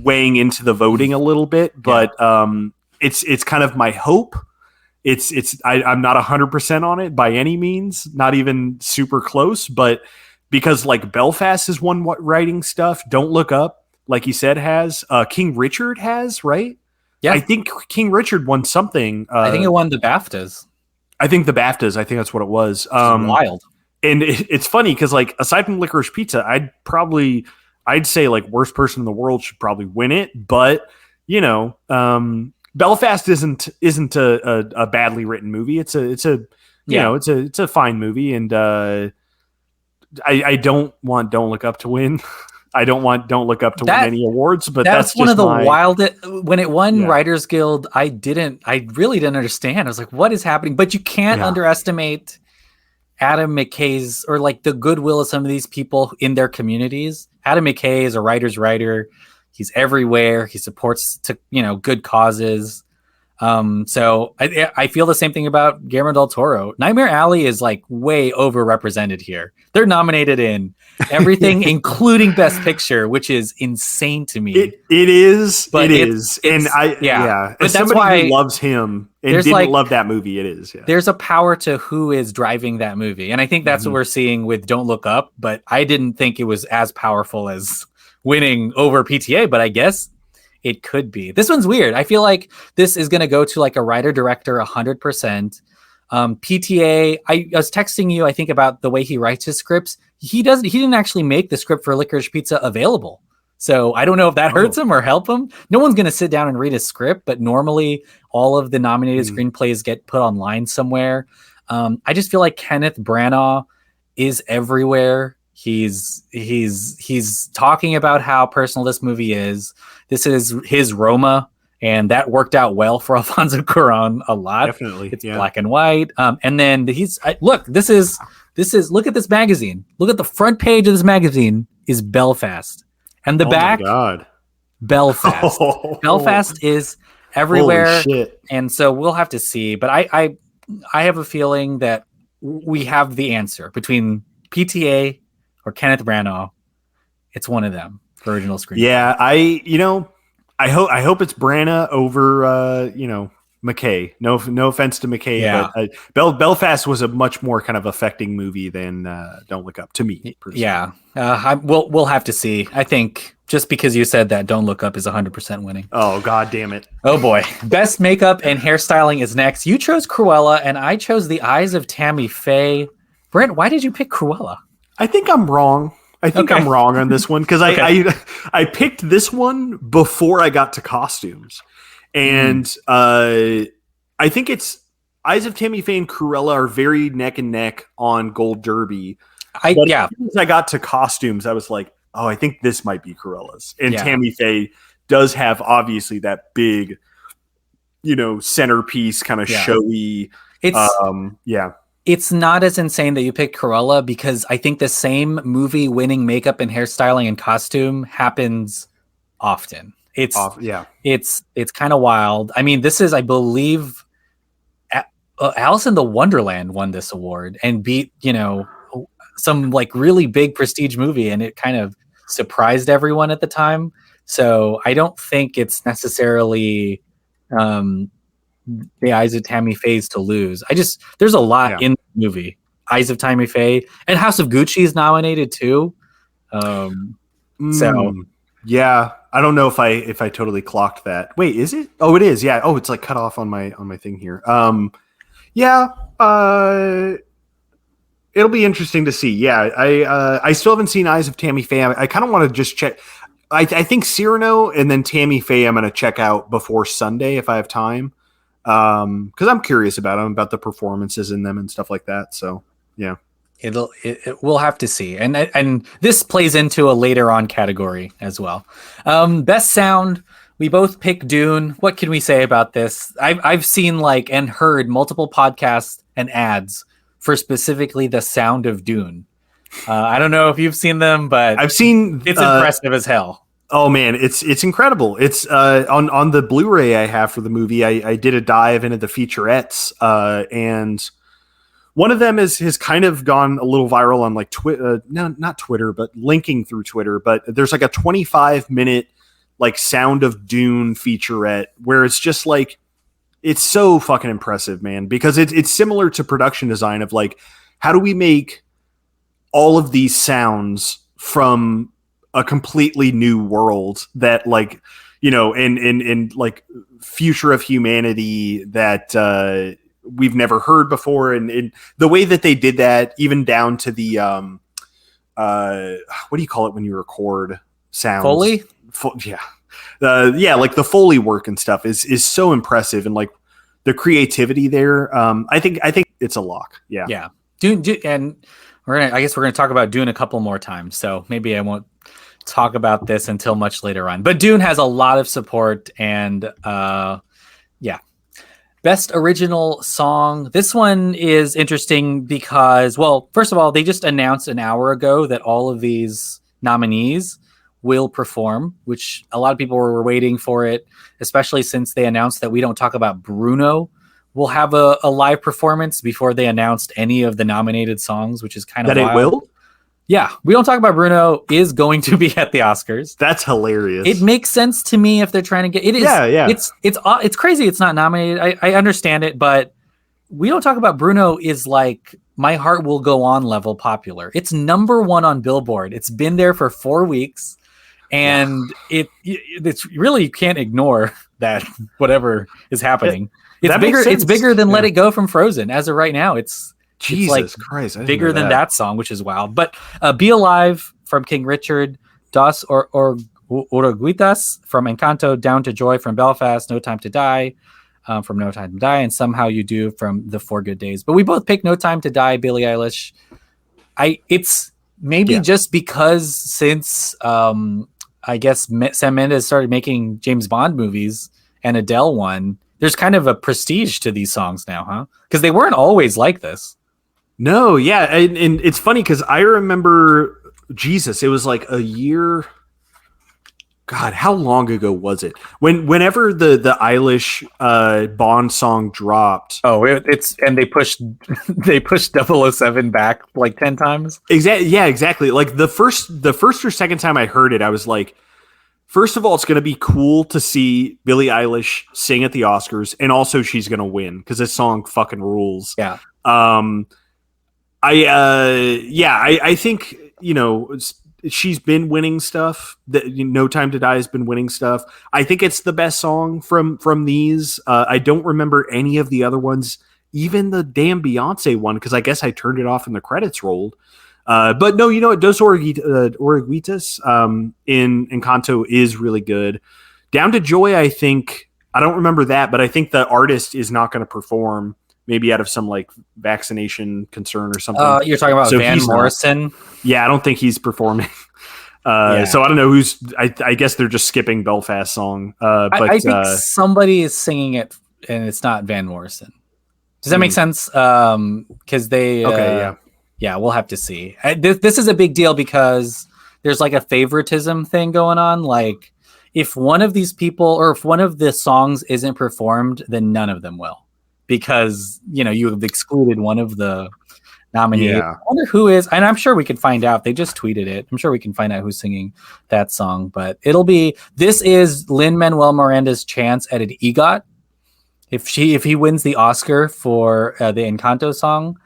weighing into the voting a little bit, but it's kind of my hope. I'm not 100% on it by any means, not even super close, but because like Belfast is one writing stuff, Don't Look Up, like you said, has King Richard has, right? Yeah, I think King Richard won something. I think it won the BAFTAs. I think the BAFTAs. I think that's what it was. Wild. And it's funny because like aside from Licorice Pizza, I'd say like Worst Person in the World should probably win it, but Belfast isn't a badly written movie. It's a fine movie, and I don't want Don't Look Up to win. I don't want Don't Look Up to win any awards, but that's one just of the wildest. When it won Writers Guild, I really didn't understand. I was like, what is happening? But you can't underestimate Adam McKay's, or like the goodwill of some of these people in their communities. Adam McKay is a writer's writer. He's everywhere. He supports good causes. So I feel the same thing about Guillermo del Toro. Nightmare Alley is like way overrepresented here. They're nominated in everything, including Best Picture, which is insane to me. It is, but it is, and but as somebody who loves him and didn't love that movie, it is. Yeah. There's a power to who is driving that movie, and I think that's what we're seeing with Don't Look Up. But I didn't think it was as powerful as winning over PTA, but I guess it could be. This one's weird. I feel like this is going to go to like a writer director 100%. PTA, I was texting you, I think, about the way he writes his scripts. He didn't actually make the script for Licorice Pizza available. So I don't know if that hurts him or help him. No one's going to sit down and read his script, but normally all of the nominated screenplays get put online somewhere. I just feel like Kenneth Branagh is everywhere. He's talking about how personal this movie is. This is his Roma, and that worked out well for Alfonso Cuarón a lot. Definitely, it's black and white. And then look at this magazine. Look at the front page of this magazine is Belfast, and the back, Belfast. Belfast is everywhere, and so we'll have to see. But I have a feeling that we have the answer between PTA or Kenneth Branagh. It's one of them for original screenplay. Yeah, I hope it's Branagh over McKay. No offense to McKay, but Belfast was a much more kind of affecting movie than Don't Look Up to me. Personally. Yeah, we'll have to see. I think just because you said that Don't Look Up is 100% winning. Oh god damn it! Oh boy, best makeup and hairstyling is next. You chose Cruella, and I chose The Eyes of Tammy Faye. Brent, why did you pick Cruella? I think I'm wrong. I'm wrong on this one because I picked this one before I got to costumes, and I think it's Eyes of Tammy Faye and Cruella are very neck and neck on Gold Derby. As soon as I got to costumes, I was like, oh, I think this might be Cruella's, and Tammy Faye does have obviously that big, centerpiece kind of showy. It's not as insane that you picked Cruella because I think the same movie winning makeup and hairstyling and costume happens often. It's kind of wild. I mean, this is, I believe, Alice in the Wonderland won this award and beat, some like really big prestige movie, and it kind of surprised everyone at the time. So I don't think it's necessarily um, the Eyes of Tammy Faye's to lose. There's a lot Yeah. in the movie. Eyes of Tammy Faye and House of Gucci is nominated too. So Yeah, I don't know if I totally clocked that. Wait, is it? Oh, it is. Yeah. Oh, it's like cut off on my thing here. Yeah. It'll be interesting to see. Yeah, I still haven't seen Eyes of Tammy Faye. I kind of want to just check. I think Cyrano and then Tammy Faye I'm going to check out before Sunday if I have time, because I'm curious about them, about the performances in them and stuff like that. So yeah. we'll have to see, and this plays into a later on category as well. Best sound, we both picked Dune. What can we say about this? I've seen and heard multiple podcasts and ads for specifically the sound of Dune. I don't know if you've seen them, but I've seen. It's impressive as hell. Oh man, it's incredible. It's on the Blu-ray I have for the movie. I did a dive into the featurettes, and one of them has kind of gone a little viral on Twitter. No, not Twitter, but linking through Twitter. But there's a 25-minute Sound of Dune featurette where it's just it's so fucking impressive, man. Because it's similar to production design of how do we make all of these sounds from a completely new world that in future of humanity that we've never heard before, and the way that they did that, even down to the what do you call it when you record sounds? Foley? Yeah, the Foley work and stuff is so impressive, and the creativity there. I think it's a lock. Yeah. Dune, and I guess we're gonna talk about Dune a couple more times, so maybe I won't talk about this until much later on. But Dune has a lot of support, and yeah. Best original song. This one is interesting because, well, first of all, they just announced an hour ago that all of these nominees will perform, which a lot of people were waiting for it, especially since they announced that We Don't Talk About Bruno will have a live performance before they announced any of the nominated songs, which is kind of wild. It will? Yeah, We Don't Talk About Bruno is going to be at the Oscars. That's hilarious. It makes sense to me if they're trying to get it. Is, yeah. It's crazy. It's not nominated. I understand it, but We Don't Talk About Bruno is My Heart Will Go On level popular. It's number 1 on Billboard. It's been there for 4 weeks, and it's really, you can't ignore that. Whatever is happening, it's bigger. It's bigger than Let It Go from Frozen as of right now. Jesus Christ, bigger than that song, which is wild. But Be Alive from King Richard, Dos Oruguitas from Encanto, Down to Joy from Belfast, No Time to Die from No Time to Die, and Somehow You Do from The 4 Good Days. But we both picked No Time to Die, Billie Eilish. It's maybe just because since I guess Sam Mendes started making James Bond movies and Adele one, there's kind of a prestige to these songs now, huh? Because they weren't always like this. No, yeah, and it's funny because I remember, Jesus, it was a year. God, how long ago was it? Whenever the Eilish Bond song dropped. Oh, and they pushed 007 back 10 times. Exactly. Yeah, exactly. The first or second time I heard it, I was like, first of all, it's going to be cool to see Billie Eilish sing at the Oscars, and also she's going to win because this song fucking rules. Yeah. I think she's been winning stuff. That No Time to Die has been winning stuff. I think it's the best song from these. I don't remember any of the other ones, even the damn Beyonce one, because I guess I turned it off and the credits rolled. But no, Dos Oruguitas in Encanto is really good. Down to Joy, I think, I don't remember that, but I think the artist is not going to perform, maybe out of some vaccination concern or something. You're talking about Van Morrison? Yeah, I don't think he's performing. So I don't know who's. I guess they're just skipping Belfast song. But I think somebody is singing it, and it's not Van Morrison. Does that make sense? Because they. Okay. Yeah, we'll have to see. This is a big deal because there's a favoritism thing going on. If one of these people or if one of the songs isn't performed, then none of them will, because you have excluded one of the nominee. Yeah. I wonder who is, and I'm sure we can find out. They just tweeted it. I'm sure we can find out who's singing that song. But this is Lin-Manuel Miranda's chance at an EGOT. If he wins the Oscar for the Encanto song,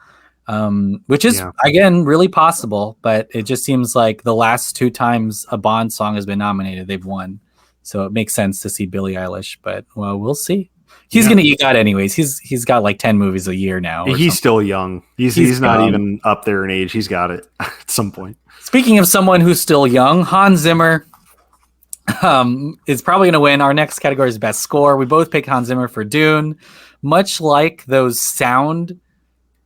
which is again really possible, but it just seems like the last 2 times a Bond song has been nominated, they've won. So it makes sense to see Billie Eilish, but well, we'll see. He's going to EGOT anyways. He's got like 10 movies a year now. He's still young. He's not even up there in age. He's got it at some point. Speaking of someone who's still young, Hans Zimmer is probably going to win. Our next category is Best Score. We both picked Hans Zimmer for Dune. Much like those sound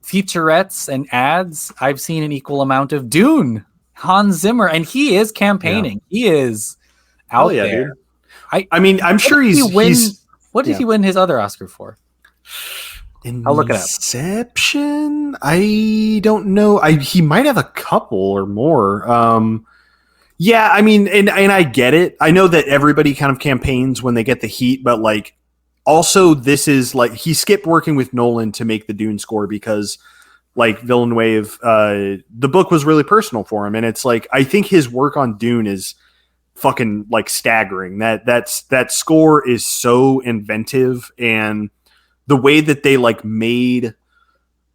featurettes and ads, I've seen an equal amount of Dune. Hans Zimmer, and he is campaigning. He is out there. Dude. I mean, I'm sure what did he win his other Oscar for? I'll look it up. Inception? I don't know. He might have a couple or more. Yeah, I mean, and I get it. I know that everybody kind of campaigns when they get the heat, but like, also this is like, he skipped working with Nolan to make the Dune score because like Villeneuve, the book was really personal for him. And it's like, I think his work on Dune is fucking like staggering. That score is so inventive, and the way that they like made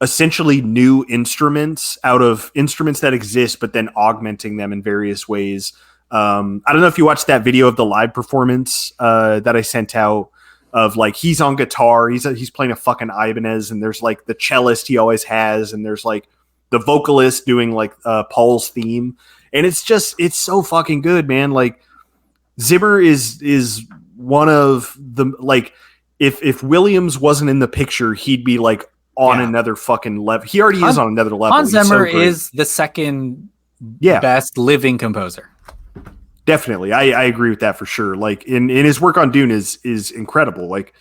essentially new instruments out of instruments that exist, but then augmenting them in various ways. I don't know if you watched that video of the live performance that I sent out of like, he's on guitar, he's playing a fucking Ibanez, and there's like the cellist he always has, and there's like the vocalist doing like Paul's theme, and it's so fucking good, man. Like Zimmer is one of the, like, if Williams wasn't in the picture, he'd be like on another fucking level. He already is on another level. Hans Zimmer is the second best living composer. Definitely. I agree with that for sure. Like in his work on Dune is incredible. Like,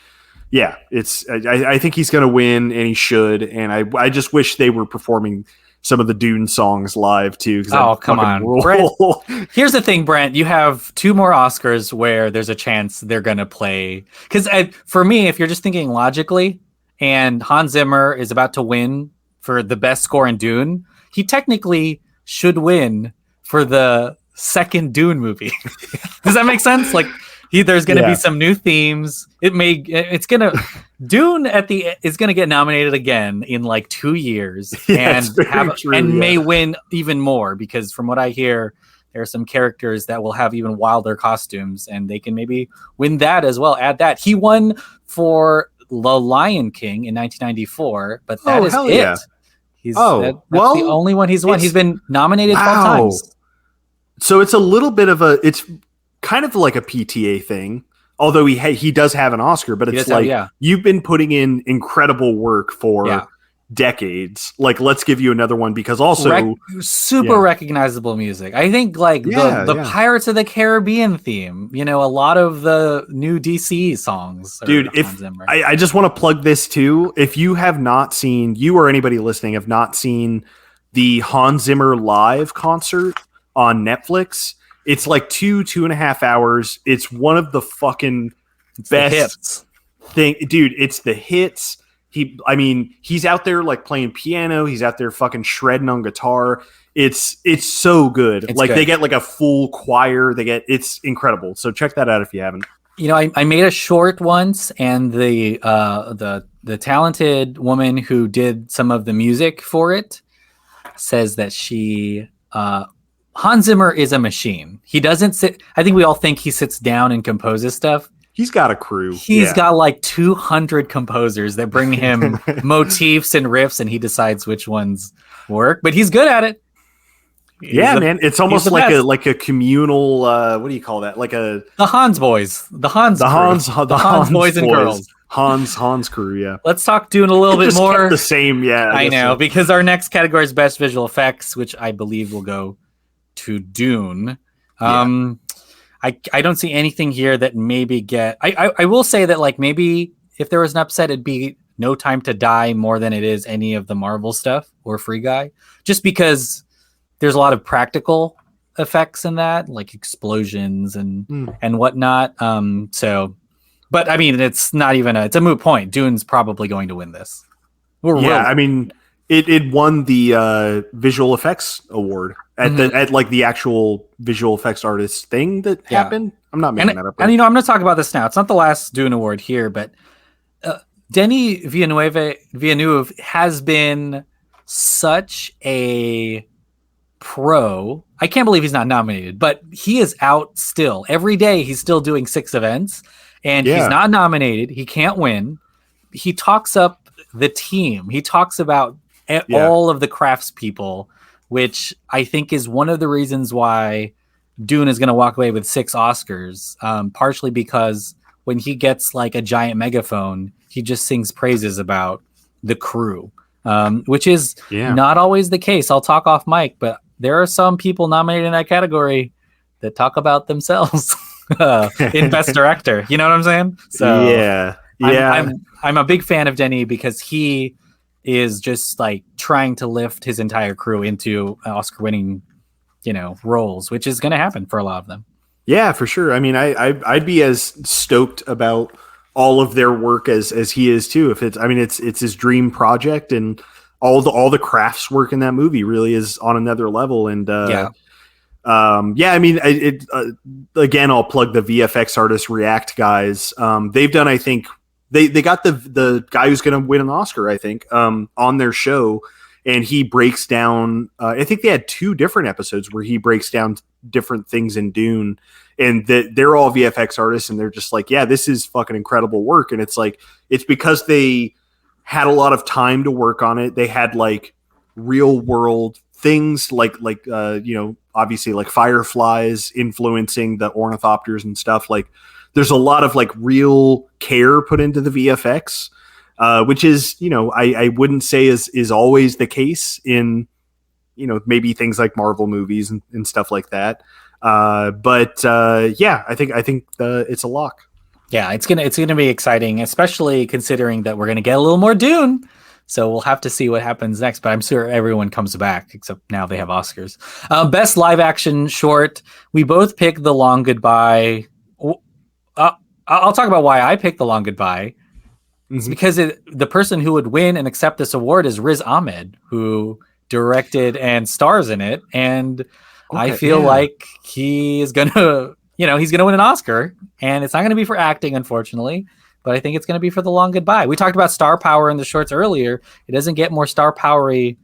yeah, I think he's going to win, and he should. And I just wish they were performing some of the Dune songs live too. Oh, come on. Brent, here's the thing, Brent, you have 2 more Oscars where there's a chance they're going to play. Cause for me, if you're just thinking logically, and Hans Zimmer is about to win for the best score in Dune, he technically should win for the second Dune movie. Does that make sense? Like there's going to be some new themes. Dune is going to get nominated again in like 2 years and may win even more, because from what I hear, there are some characters that will have even wilder costumes, and they can maybe win that as well. Add that. He won for The Lion King in 1994, but that is it. Yeah. That's the only one he's won. He's been nominated 12 times. So it's a little bit of it's kind of like a PTA thing, although he does have an Oscar, but it's like, you've been putting in incredible work for decades. Like, let's give you another one, because also super recognizable music. I think like the Pirates of the Caribbean theme, a lot of the new DC songs. Dude, I just want to plug this too. If you have not seen, you or anybody listening have not seen the Hans Zimmer live concert on Netflix, it's like 2.5 hours. It's one of the fucking best thing, dude. It's the hits. He's out there like playing piano. He's out there fucking shredding on guitar. It's so good. They get like a full choir. It's incredible. So check that out if you haven't. I made a short once, and the talented woman who did some of the music for it says that Hans Zimmer is a machine. He doesn't sit. I think we all think he sits down and composes stuff. He's got a crew. He's got like 200 composers that bring him motifs and riffs, and he decides which ones work. But he's good at it. Man. It's almost like a communal. What do you call that? Like the Hans boys, the Hans boys and girls. Hans crew. Yeah. Let's talk Dune a little bit more. The same. Yeah. I know, because our next category is best visual effects, which I believe will go to Dune. I don't see anything here that maybe I will say that like maybe if there was an upset, it'd be No Time to Die more than it is any of the Marvel stuff or Free Guy, just because there's a lot of practical effects in that, like explosions and whatnot. But I mean, it's not even it's a moot point. Dune's probably going to win this. I mean, It won the visual effects award at Mhm. the actual visual effects artist thing that Yeah. happened. I'm not making And that up, and right? I'm going to talk about this now. It's not the last Dune award here, but Denis Villeneuve has been such a pro. I can't believe he's not nominated, but he is out still. Every day he's still doing 6 events and he's Yeah, not nominated. He can't win. He talks up the team. He talks about yeah, all of the craftspeople, which I think is one of the reasons why Dune is going to walk away with 6 Oscars, partially because when he gets like a giant megaphone, he just sings praises about the crew, which is yeah. not always the case. I'll talk off mic, but there are some people nominated in that category that talk about themselves in Best Director. You know what I'm saying? So Yeah, I'm yeah, I'm I'm a big fan of Denis because he is just like trying to lift his entire crew into Oscar-winning roles, which is going to happen for a lot of them. yeah, for sure. I mean, I'd be as stoked about all of their work as he is too. If it's, I mean, it's his dream project, and all the crafts work in that movie really is on another level. And Yeah. yeah, I mean, again, I'll plug the VFX artist React guys. They've done, I think they got the guy who's going to win an Oscar, I think, on their show, and he breaks down. I think they had 2 different episodes where he breaks down different things in Dune, and they're all VFX artists, and they're just like, yeah, this is fucking incredible work, and it's like it's because they had a lot of time to work on it. They had like real world things like obviously like fireflies influencing the ornithopters and stuff. Like there's a lot of like real care put into the VFX, which is, I wouldn't say is always the case in, maybe things like Marvel movies and stuff like that. But yeah, I think it's a lock. Yeah, it's gonna be exciting, especially considering that we're gonna get a little more Dune. So we'll have to see what happens next. But I'm sure everyone comes back, except now they have Oscars. Best live action short. We both picked The Long Goodbye. Uh, I'll talk about why I picked The Long Goodbye. It's Mm-hmm. because the person who would win and accept this award is Riz Ahmed, who directed and stars in it. And I Okay. feel Yeah. like he is gonna, he's gonna win an Oscar, and it's not gonna be for acting, unfortunately. But I think it's gonna be for The Long Goodbye. We talked about star power in the shorts earlier. It doesn't get more star powery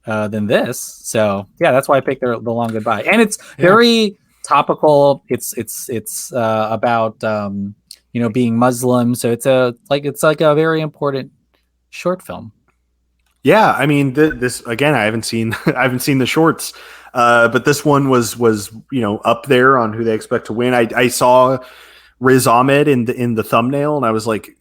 than this. So yeah, that's why I picked the Long Goodbye, and it's Yeah. very topical. It's about being Muslim. So it's like a very important short film. Yeah, I mean, this again. I haven't seen I haven't seen the shorts, but this one was up there on who they expect to win. I saw Riz Ahmed in the thumbnail, and I was like,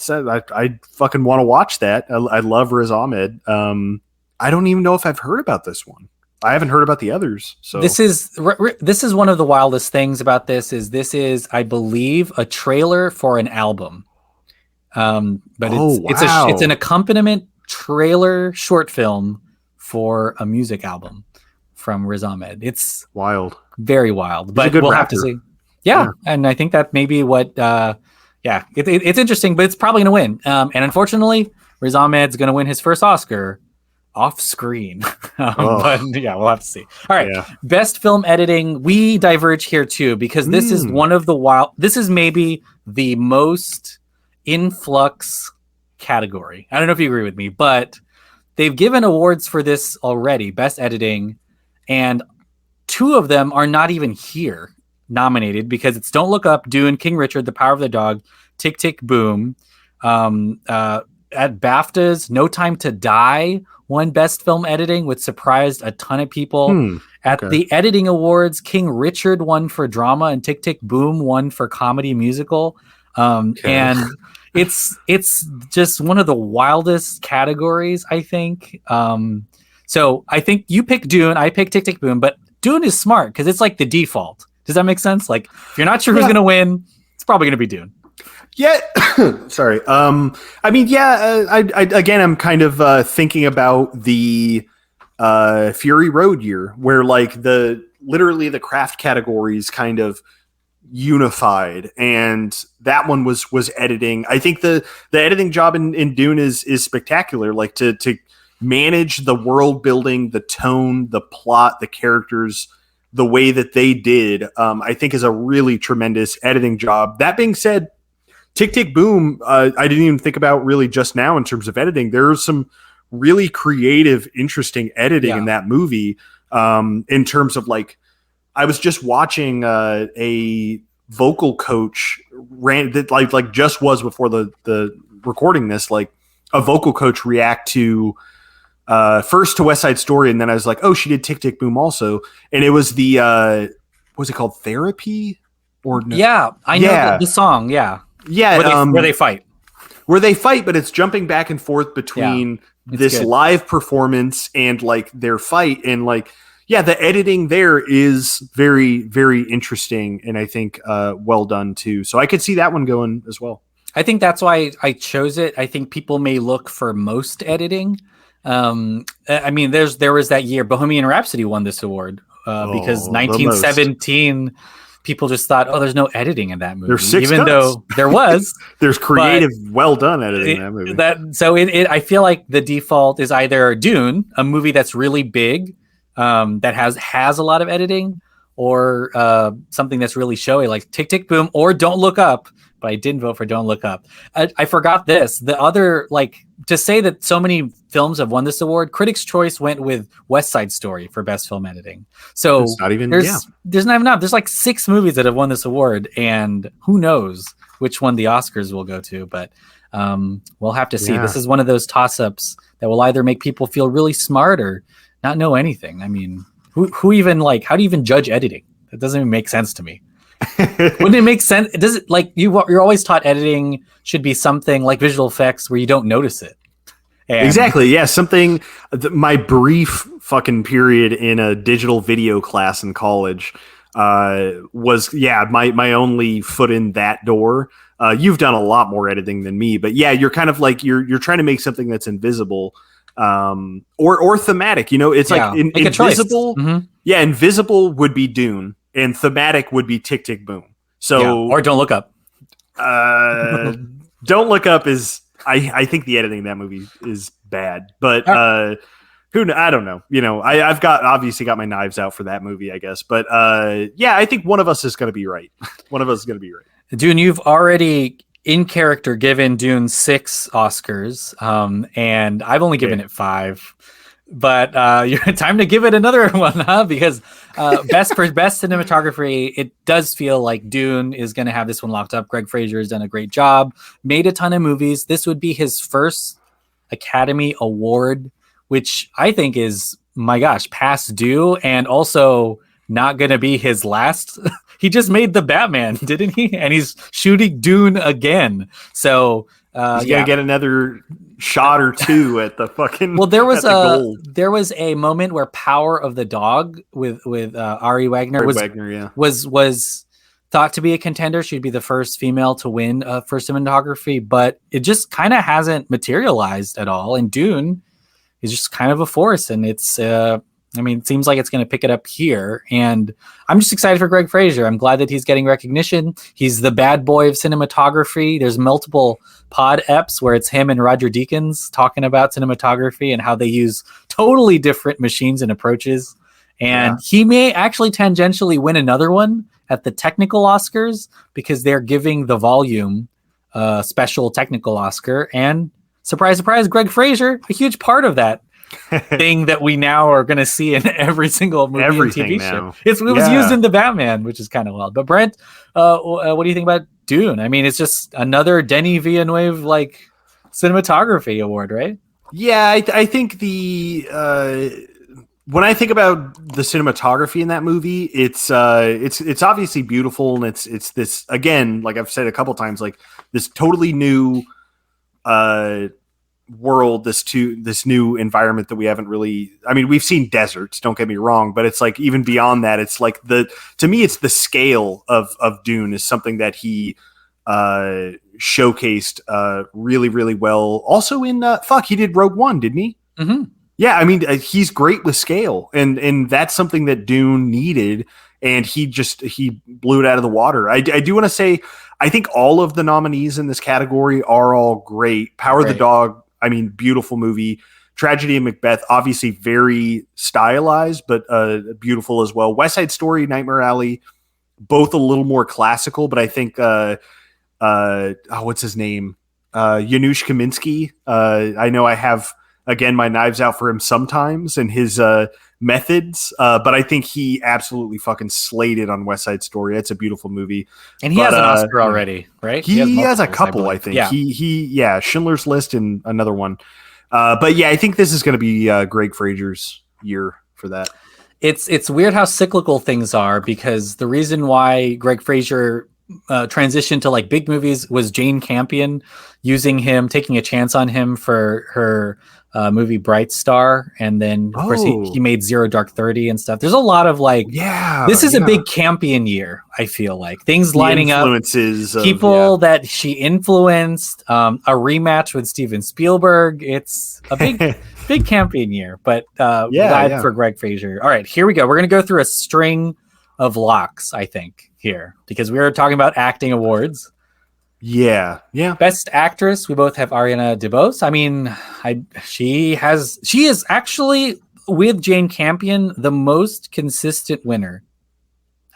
I fucking want to watch that. I love Riz Ahmed. I don't even know if I've heard about this one. I haven't heard about the others. So This is one of the wildest things about this is I believe a trailer for an album. But oh it's an wow, accompaniment trailer short film for a music album from Riz Ahmed. It's wild. very wild, He's a but good we'll have to rapper. see. Yeah, Yeah. and I think that maybe what it's interesting, but it's probably gonna win. And unfortunately, Riz Ahmed's gonna win his first Oscar off screen. But Oh yeah, we'll have to see. All right, yeah. best film editing. We diverge here too because this is Mm. one of the wild. This is maybe the most influx category. I don't know if you agree with me, but they've given awards for this already, best editing, and 2 of them are not even here nominated because it's Don't Look Up, Dune, King Richard, The Power of the Dog, Tick Tick Boom. At BAFTAs, No Time to Die won best film editing, which surprised a ton of people. Hmm. At Okay. the editing awards, King Richard won for drama and Tick Tick Boom won for comedy musical. Okay. And it's just one of the wildest categories, I think. So I think you pick Dune, I pick Tick Tick Boom, but Dune is smart because it's like the default. Does that make sense? Like if you're not sure who's Yeah. gonna win, it's probably gonna be Dune. Yeah. Sorry. I mean, yeah. I again, I'm kind of thinking about the Fury Road year, where like literally the craft categories kind of unified, and that one was editing. I think the editing job in Dune is spectacular. Like to manage the world building, the tone, the plot, the characters, the way that they did, I think is a really tremendous editing job. That being said, Tick, Tick, Boom, I didn't even think about really just now in terms of editing. There's some really creative, interesting editing in that movie, in terms of like, I was just watching a vocal coach that like just was before the recording this, like a vocal coach react to first to West Side Story, and then I was like, oh, she did Tick, Tick, Boom also, and it was the what was it called, Therapy or no? Yeah, I know the song. Yeah. Yeah, where they fight. But it's jumping back and forth between this good. live performance and like their fight, and like, yeah, the editing there is very, very interesting, and I think well done too. So I could see that one going as well. I think that's why I chose it. I think people may look for most editing. I mean, there was that year Bohemian Rhapsody won this award because 1917. People just thought, oh, there's no editing in that movie. There's 6 even cuts. Though there was. There's creative, well done editing in that movie. I feel like the default is either Dune, a movie that's really big, that has a lot of editing, or something that's really showy, like Tick, Tick, Boom, or Don't Look Up. But I didn't vote for Don't Look Up. I forgot this. The other, like, to say that so many films have won this award, Critics' Choice went with West Side Story for Best Film Editing. So it's not even, there's not even enough. There's like 6 movies that have won this award, and who knows which one the Oscars will go to. But we'll have to see. This is one of those toss-ups that will either make people feel really smart or not know anything. I mean, who even, like, how do you even judge editing? That doesn't even make sense to me. Wouldn't it make sense? Does it, like, you're always taught editing should be something like visual effects where you don't notice it. And exactly. Yeah. Something, my brief fucking period in a digital video class in college was, my only foot in that door. You've done a lot more editing than me, but yeah, you're kind of like, you're trying to make something that's invisible, or thematic, it's like invisible. Mm-hmm. Yeah. Invisible would be Dune, and thematic would be Tick, Tick, Boom. So, or Don't Look Up. Don't Look Up is, I think the editing in that movie is bad, but I don't know. I've obviously got my knives out for that movie, I guess. But I think one of us is going to be right. One of us is going to be right. Dune, you've already in character given Dune 6 Oscars, and I've only given it 5. But you're time to give it another one, huh? Because best cinematography, it does feel like Dune is going to have this one locked up. Greg Fraser has done a great job, made a ton of movies. This would be his first Academy Award, which I think is, my gosh, past due, and also not going to be his last. He just made the Batman, didn't he? And he's shooting Dune again. So he's gonna get another shot or two at the fucking. Well, there was a moment where Power of the Dog with Ari Wagner was thought to be a contender. She'd be the first female to win for cinematography, but it just kind of hasn't materialized at all. And Dune is just kind of a force, and it's it seems like it's going to pick it up here, and I'm just excited for Greg Fraser. I'm glad that he's getting recognition. He's the bad boy of cinematography. There's multiple pod eps where it's him and Roger Deakins talking about cinematography and how they use totally different machines and approaches. And he may actually tangentially win another one at the technical Oscars, because they're giving The Volume a special technical Oscar. And surprise, surprise, Greg Fraser, a huge part of that thing that we now are going to see in every single movie and TV show. It was used in the Batman, which is kind of wild. But Brent, what do you think about Dune? I mean, it's just another Denis Villeneuve like cinematography award, right? Yeah, I think the when I think about the cinematography in that movie, it's obviously beautiful, and it's this, again, like I've said a couple times, like this totally new world, this new environment that we haven't really, we've seen deserts, don't get me wrong, but it's like even beyond that, it's like to me it's the scale of Dune is something that he showcased really, really well. Also in he did Rogue One, didn't he? Mm-hmm. Yeah, he's great with scale, and that's something that Dune needed, and he blew it out of the water. I do want to say, I think all of the nominees in this category are all great. Power of the Dog, beautiful movie. Tragedy of Macbeth, obviously very stylized, but beautiful as well. West Side Story, Nightmare Alley, both a little more classical, but I think what's his name? Janusz Kaminski. I know I have, again, my knives out for him sometimes and his methods, but I think he absolutely fucking slayed it on West Side Story. It's a beautiful movie. And he has an Oscar already, right? He has a couple, I think. Yeah. He Schindler's List and another one. But yeah, I think this is going to be Greg Fraser's year for that. It's weird how cyclical things are, because the reason why Greg Fraser transitioned to like big movies was Jane Campion taking a chance on him for her movie Bright Star, and then of course he made Zero Dark 30 and stuff. There's a lot of like, this is a big Campion year. I feel like things lining influences up, people that she influenced, a rematch with Steven Spielberg. It's a big Campion year, but glad for Greg Fraser. All right, here we go. We're gonna go through a string of locks, I think, here, because we were talking about acting awards. Yeah. Best actress, we both have Ariana DeBose. I mean, she is actually, with Jane Campion, the most consistent winner,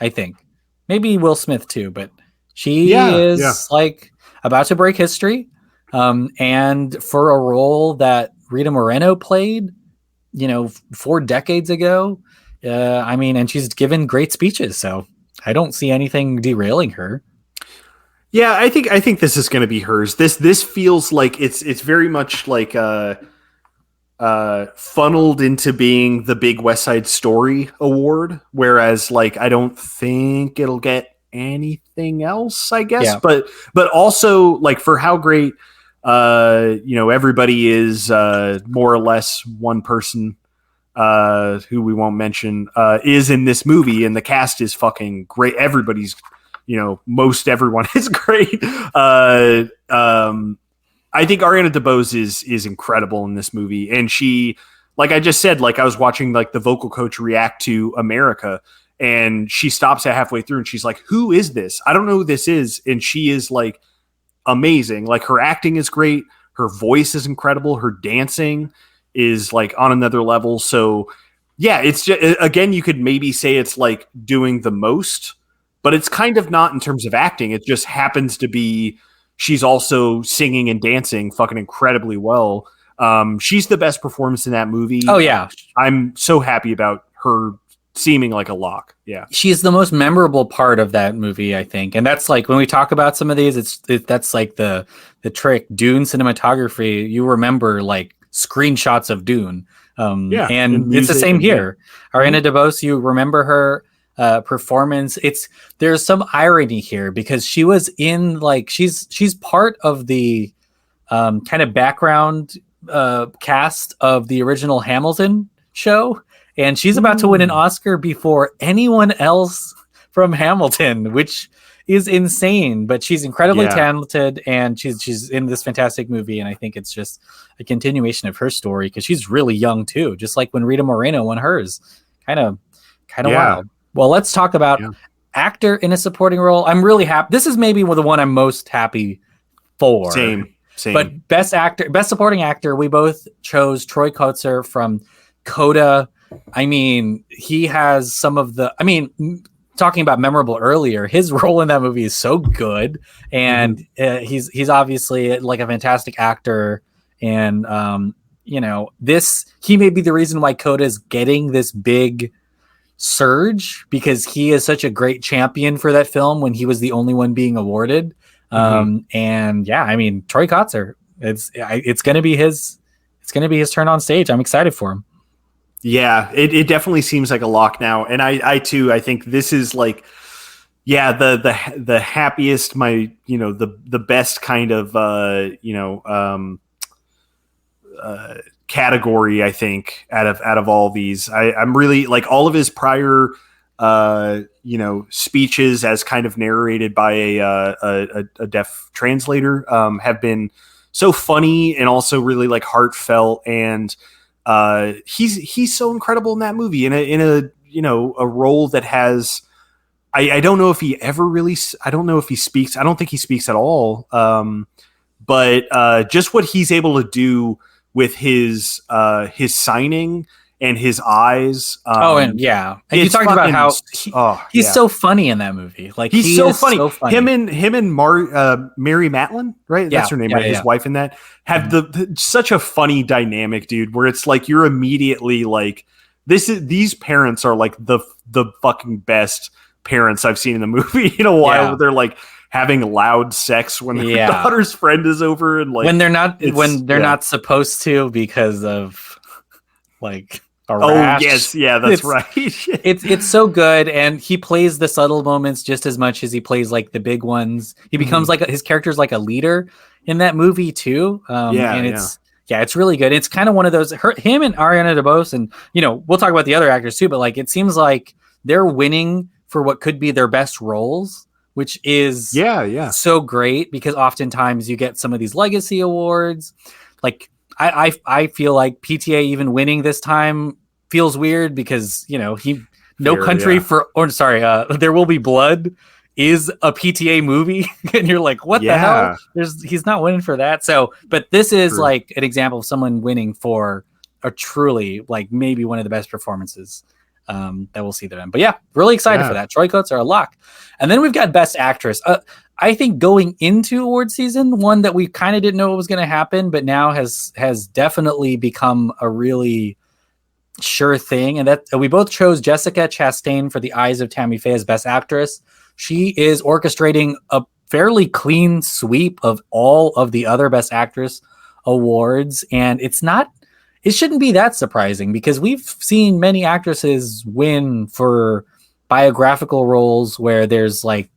I think. Maybe Will Smith too, but she is like about to break history. And for a role that Rita Moreno played, 4 decades ago, I mean, and she's given great speeches, so I don't see anything derailing her. Yeah, I think this is going to be hers. This feels like it's very much like funneled into being the big West Side Story award, whereas like I don't think it'll get anything else, I guess. Yeah. But also like for how great everybody is, more or less one person who we won't mention is in this movie, and the cast is fucking great. Everybody's most everyone is great. I think Ariana DeBose is incredible in this movie. And she, like I just said, like I was watching like the vocal coach react to America, and she stops at halfway through and she's like, who is this? I don't know who this is. And she is like amazing. Like her acting is great. Her voice is incredible. Her dancing is like on another level. So yeah, it's just, again, you could maybe say it's like doing the most, but it's kind of not in terms of acting. It just happens to be she's also singing and dancing fucking incredibly well. She's the best performance in that movie. Oh, yeah. I'm so happy about her seeming like a lock. Yeah. She's the most memorable part of that movie, I think. And that's like when we talk about some of these, that's like the trick. Dune cinematography, you remember like screenshots of Dune. And it's the same here. Ariana DeBose, you remember her performance. There's some irony here because she was in like she's part of the kind of background cast of the original Hamilton show, and she's about to win an Oscar before anyone else from Hamilton, which is insane. But she's incredibly talented, and she's in this fantastic movie, and I think it's just a continuation of her story because she's really young too, just like when Rita Moreno won hers. Kind of wild. Well, let's talk about actor in a supporting role. I'm really happy. This is maybe the one I'm most happy for. Same. But best supporting actor, we both chose Troy Kotsur from Coda. I mean, he has some of the. I mean, talking about memorable earlier, his role in that movie is so good, and he's obviously like a fantastic actor. And he may be the reason why Coda is getting this big surge, because he is such a great champion for that film when he was the only one being awarded. And yeah, I mean, Troy Kotsur, it's going to be his turn on stage. I'm excited for him. Yeah, it definitely seems like a lock now. And I too, I think this is like, the happiest, the best kind of, category, I think, out of all these. I'm really like all of his prior speeches as kind of narrated by a deaf translator have been so funny and also really like heartfelt, and he's so incredible in that movie in a role that has I don't know if he ever really I don't know if he speaks. I don't think he speaks at all, but just what he's able to do with his signing and his eyes. And you talked about how he's so funny in that movie. Like he's he so is funny. So funny. Him and Mary Matlin, right? That's her name, right? His wife in that have such a funny dynamic, dude. Where it's like you're immediately like, these parents are like the fucking best parents I've seen in a movie in a while. Where they're like having loud sex when their daughter's friend is over, and like when they're not supposed to because of like a rash. That's right. it's so good, and he plays the subtle moments just as much as he plays like the big ones. He becomes like his character's like a leader in that movie too. It's really good. It's kind of one of those him and Ariana DeBose, and we'll talk about the other actors too. But like it seems like they're winning for what could be their best roles, which is so great because oftentimes you get some of these legacy awards. Like I feel like PTA even winning this time feels weird because There Will Be Blood is a PTA movie, and you're like, what the hell? He's not winning for that. So, but this is like an example of someone winning for a truly like maybe one of the best performances that we'll see them in. But really excited for that. Troy Coates are a lock. And then we've got Best Actress. I think going into award season, one that we kind of didn't know what was going to happen, but now has definitely become a really sure thing. And that we both chose Jessica Chastain for The Eyes of Tammy Faye as Best Actress. She is orchestrating a fairly clean sweep of all of the other Best Actress awards. And it shouldn't be that surprising because we've seen many actresses win for biographical roles where there's like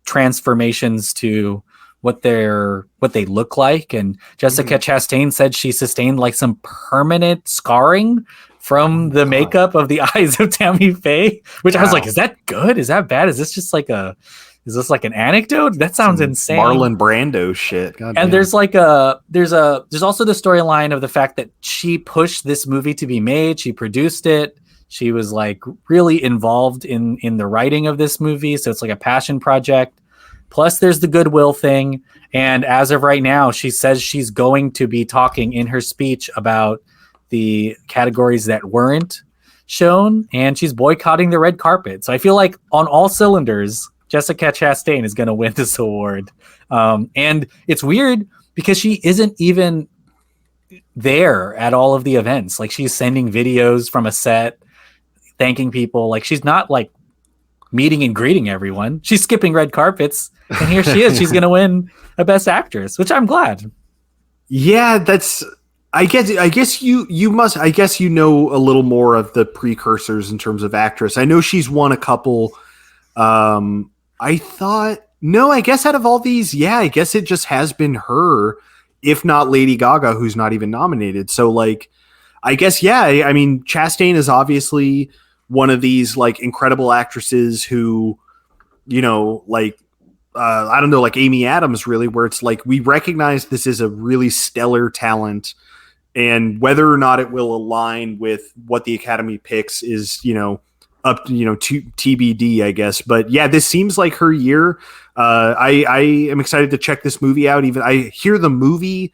transformations to what they look like. And Jessica Chastain said she sustained like some permanent scarring from the makeup of The Eyes of Tammy Faye, which I was like, is that good? Is that bad? Is this like an anecdote? That sounds insane. Marlon Brando shit. God and damn. there's also the storyline of the fact that she pushed this movie to be made. She produced it. She was like really involved in the writing of this movie. So it's like a passion project. Plus there's the goodwill thing. And as of right now, she says she's going to be talking in her speech about the categories that weren't shown, and she's boycotting the red carpet. So I feel like on all cylinders, Jessica Chastain is going to win this award. And it's weird because she isn't even there at all of the events. Like she's sending videos from a set, thanking people. Like she's not like meeting and greeting everyone. She's skipping red carpets, and here she is. She's going to win a Best Actress, which I'm glad. Yeah, I guess you must. I guess you know a little more of the precursors in terms of actress. I know she's won a couple. I guess out of all these, I guess it just has been her, if not Lady Gaga, who's not even nominated. So like, I guess I mean, Chastain is obviously one of these like incredible actresses who, like. I don't know, like Amy Adams, really, where it's like we recognize this is a really stellar talent, and whether or not it will align with what the Academy picks is, up to TBD, I guess. But this seems like her year. I am excited to check this movie out. Even I hear the movie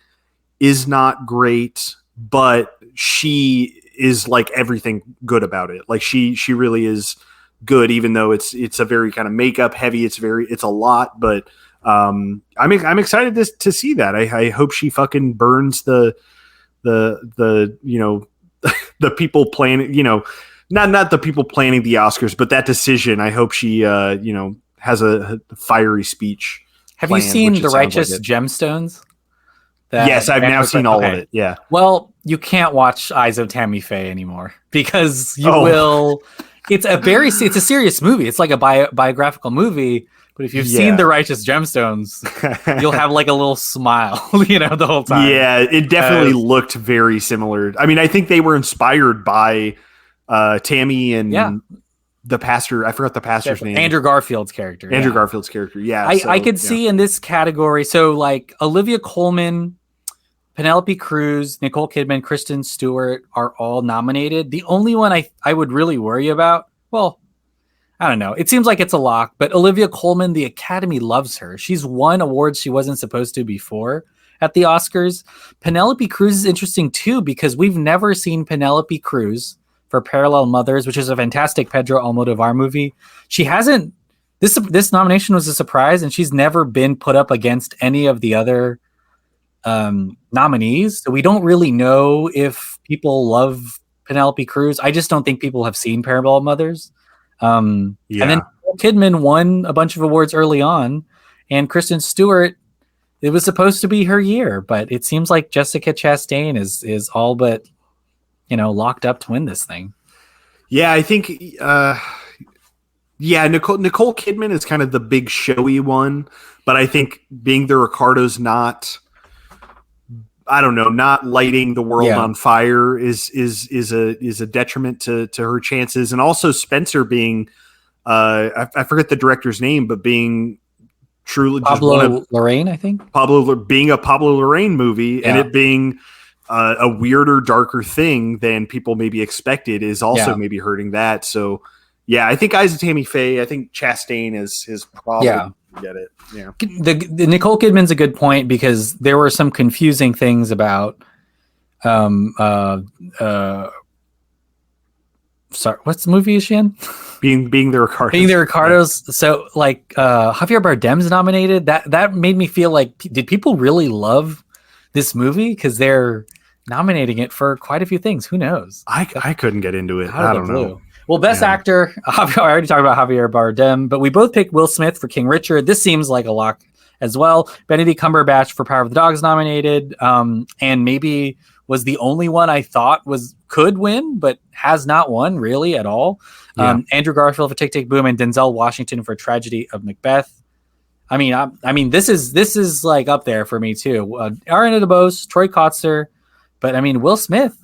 is not great, but she is like everything good about it. Like she really is good, even though it's a very kind of makeup heavy. It's a lot, but I'm excited to see that. I hope she fucking burns the the people planning, not the people planning the Oscars, but that decision. I hope she has a fiery speech. Have you seen The Righteous Gemstones? Yes, I've now seen all of it. Yeah. Well, you can't watch Eyes of Tammy Faye anymore because you will. It's a serious movie. It's like a biographical movie. But if you've seen The Righteous Gemstones, you'll have like a little smile, the whole time. Yeah, it definitely looked very similar. I mean, I think they were inspired by Tammy and the pastor. I forgot the pastor's name. Andrew Garfield's character. Garfield's character. Yeah. I could see in this category. So like Olivia Colman, Penelope Cruz, Nicole Kidman, Kristen Stewart are all nominated. The only one I would really worry about, well, I don't know. It seems like it's a lock, but Olivia Colman, the Academy loves her. She's won awards she wasn't supposed to before. at the Oscars. Penelope Cruz is interesting too, because we've never seen Penelope Cruz for Parallel Mothers, which is a fantastic Pedro Almodovar movie. She hasn't, this nomination was a surprise, and she's never been put up against any of the other nominees. So we don't really know if people love Penelope Cruz. I just don't think people have seen Parallel Mothers. And then Kidman won a bunch of awards early on, and Kristen Stewart, it was supposed to be her year, but it seems like Jessica Chastain is all but, locked up to win this thing. Yeah, I think Nicole Kidman is kind of the big showy one, but I think being the Ricardo's not lighting the world on fire is a detriment to her chances. And also Spencer being I forget the director's name, but being truly Pablo Larraín, I think. Being a Pablo Larraín movie and it being a weirder, darker thing than people maybe expected is also maybe hurting that. So yeah, I think Eyes of Tammy Faye, I think Chastain is probably get it. Yeah. The Nicole Kidman's a good point, because there were some confusing things about sorry, what's the movie is she in? Being the Ricardos. Being the Ricardos. Yeah. So like Javier Bardem's nominated. That made me feel like, did people really love this movie? Because they're nominating it for quite a few things. Who knows? I couldn't get into it. I don't know. Well, Best Actor, I already talked about Javier Bardem, but we both picked Will Smith for King Richard. This seems like a lock as well. Benedict Cumberbatch for Power of the Dog is nominated, and maybe was the only one I thought could win, but has not won really at all. Yeah. Andrew Garfield for Tick, Tick, Boom, and Denzel Washington for Tragedy of Macbeth. I mean, this is like up there for me too. Ariana DeBose, Troy Kotzer, but I mean, Will Smith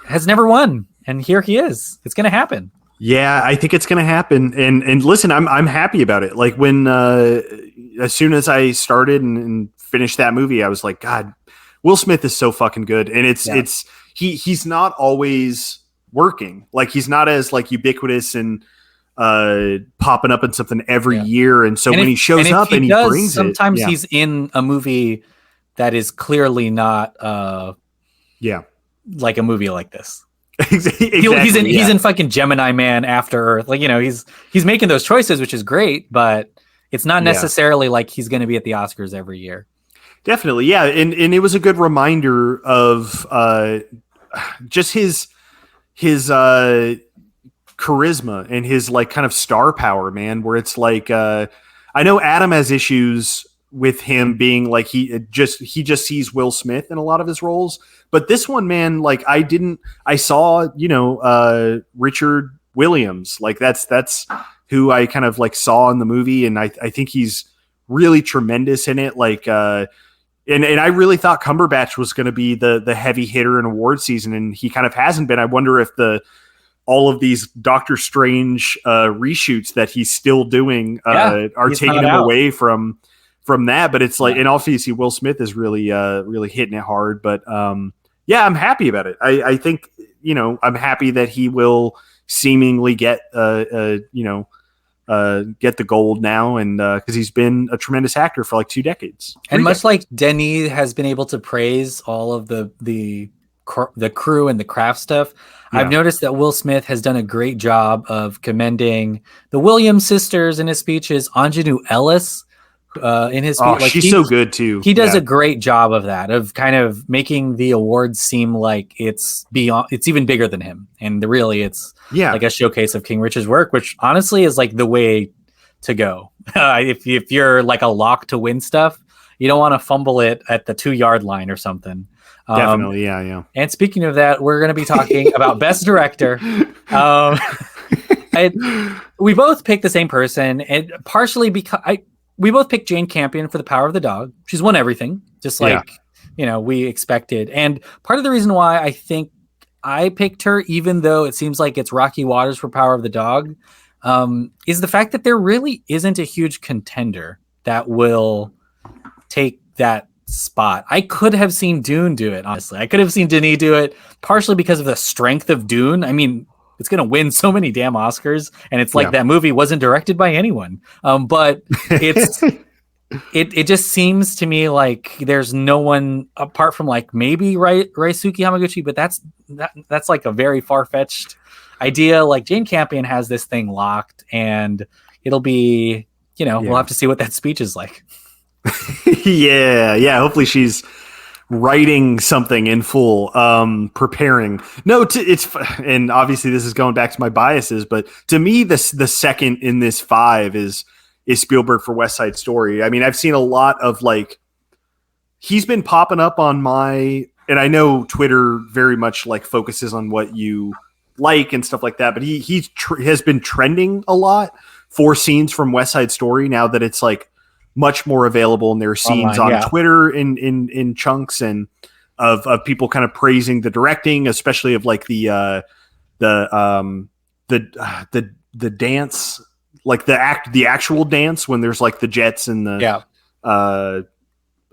has never won, and here he is. It's going to happen. Yeah, I think it's going to happen. And listen, I'm happy about it. Like when, as soon as I started and finished that movie, I was like, God, Will Smith is so fucking good. And he's not always working. Like he's not as like ubiquitous and popping up in something every year. And so when he shows up and he brings sometimes he's in a movie that is clearly not, like a movie like this. Exactly. He's in fucking Gemini Man, After Earth. Like, he's making those choices, which is great, but it's not necessarily like he's going to be at the Oscars every year. Definitely. Yeah. And it was a good reminder of just his charisma and his like kind of star power, man, where it's like, I know Adam has issues with him being like, he just sees Will Smith in a lot of his roles. But this one, man, like I saw, Richard Williams, like that's who I kind of like saw in the movie. And I think he's really tremendous in it. Like, and I really thought Cumberbatch was going to be the heavy hitter in award season. And he kind of hasn't been. I wonder if all of these Doctor Strange reshoots that he's still doing are taking him away from that. But it's like, and obviously Will Smith is really hitting it hard, but yeah, I'm happy about it. I think, I'm happy that he will seemingly get the gold now. And cause he's been a tremendous actor for like 2 decades. And much like Denis has been able to praise all of the crew and the craft stuff, I've noticed that Will Smith has done a great job of commending the Williams sisters in his speeches, Anjanou Ellis, in his speech. Like she's so good too. He does a great job of that, of kind of making the awards seem like it's even bigger than him. And really it's like a showcase of King Richard's work, which honestly is like the way to go. If you're like a lock to win stuff, you don't want to fumble it at the 2-yard line or something. Definitely. Yeah. And speaking of that, we're going to be talking about Best Director. We both picked the same person, and partially because we both picked Jane Campion for The Power of the Dog. She's won everything, just like, we expected. And part of the reason why I think I picked her, even though it seems like it's rocky waters for Power of the Dog, is the fact that there really isn't a huge contender that will take that spot. I could have seen Dune do it, honestly. I could have seen Denis do it, partially because of the strength of Dune. I mean, it's going to win so many damn Oscars, and it's like that movie wasn't directed by anyone. But it just seems to me like there's no one apart from like maybe Raisuke Hamaguchi, but that's like a very far-fetched idea. Like Jane Campion has this thing locked, and it'll be, we'll have to see what that speech is like. Yeah. Hopefully she's writing something in full, preparing. No, it's, and obviously this is going back to my biases, but to me, the second in this 5 is Spielberg for West Side Story. I mean, I've seen a lot of like, he's been popping up on my, and I know Twitter very much like focuses on what you like and stuff like that, but he has been trending a lot for scenes from West Side Story now that it's like much more available, and there are scenes online, on Twitter in chunks and of people kind of praising the directing, especially of like the dance, like the actual dance when there's like the Jets and the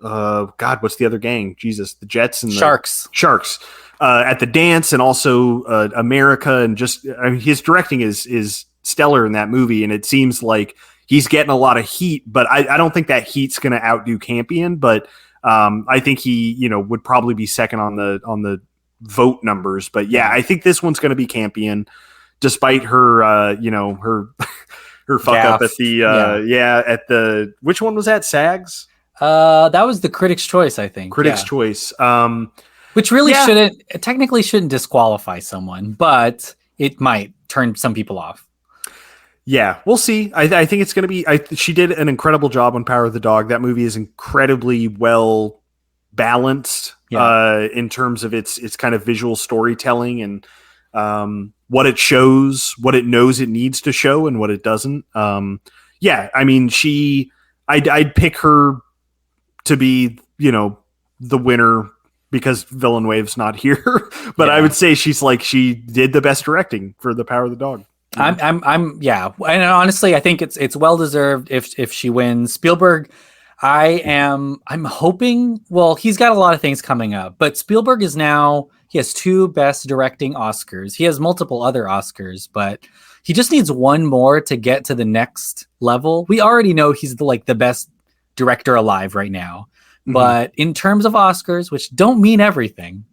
God, what's the other gang? Jesus, the Jets and the Sharks at the dance, and also America, and just his directing is stellar in that movie, and it seems like he's getting a lot of heat, but I don't think that heat's going to outdo Campion. But I think he, would probably be second on the vote numbers. But yeah, I think this one's going to be Campion, despite her, her fuck up at the at the, which one was that? SAGs? That was the Critics' Choice, I think. Critics' Choice. Which really technically shouldn't disqualify someone, but it might turn some people off. Yeah, we'll see. I think it's going to be. She did an incredible job on Power of the Dog. That movie is incredibly well balanced in terms of its kind of visual storytelling and what it shows, what it knows it needs to show, and what it doesn't. I mean, I'd pick her to be, the winner because Villeneuve's not here. But I would say she did the best directing for the Power of the Dog. And honestly, I think it's well deserved if she wins. Spielberg, I'm hoping. Well, he's got a lot of things coming up, but Spielberg he has 2 Best Directing Oscars. He has multiple other Oscars, but he just needs one more to get to the next level. We already know he's the best director alive right now, but in terms of Oscars, which don't mean everything,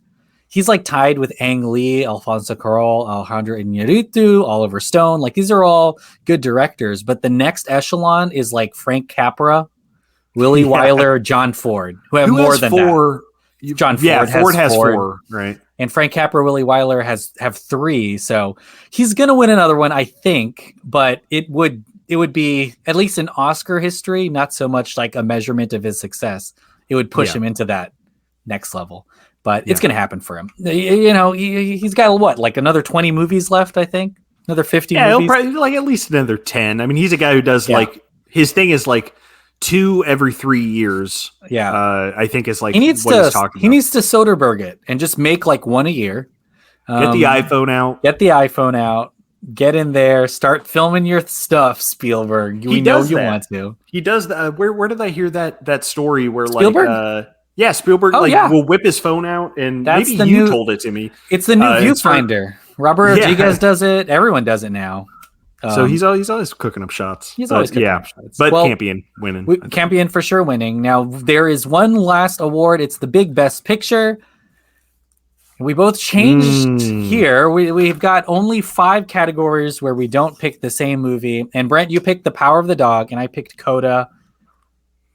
he's like tied with Ang Lee, Alfonso Cuarón, Alejandro Iñárritu, Oliver Stone. Like, these are all good directors, but the next echelon is like Frank Capra, Willie Wyler, John Ford, who have more than 4. John Ford has 4, right? And Frank Capra, Willie Wyler have 3. So he's gonna win another one, I think. But it would be, at least in Oscar history, not so much like a measurement of his success. It would push him into that next level. But it's going to happen for him. He's got like another 20 movies left, I think. Another 50 movies. He'll probably like at least another 10. I mean, he's a guy who does like, his thing is like 2 every 3 years. Yeah. I think is like he's talking about. He needs to Soderbergh it and just make like 1 a year. Get the iPhone out. Get in there. Start filming your stuff, Spielberg. We know you want to. He does that. Where did I hear that story where Spielberg? Spielberg will whip his phone out, and maybe you told it to me. It's the new Viewfinder. Robert Rodriguez does it. Everyone does it now. So he's always cooking up shots. He's always cooking up shots. But Campion winning. Campion for sure winning. Now, there is one last award. It's the big Best Picture. We both changed here. We've got only 5 categories where we don't pick the same movie. And Brent, you picked The Power of the Dog, and I picked Coda.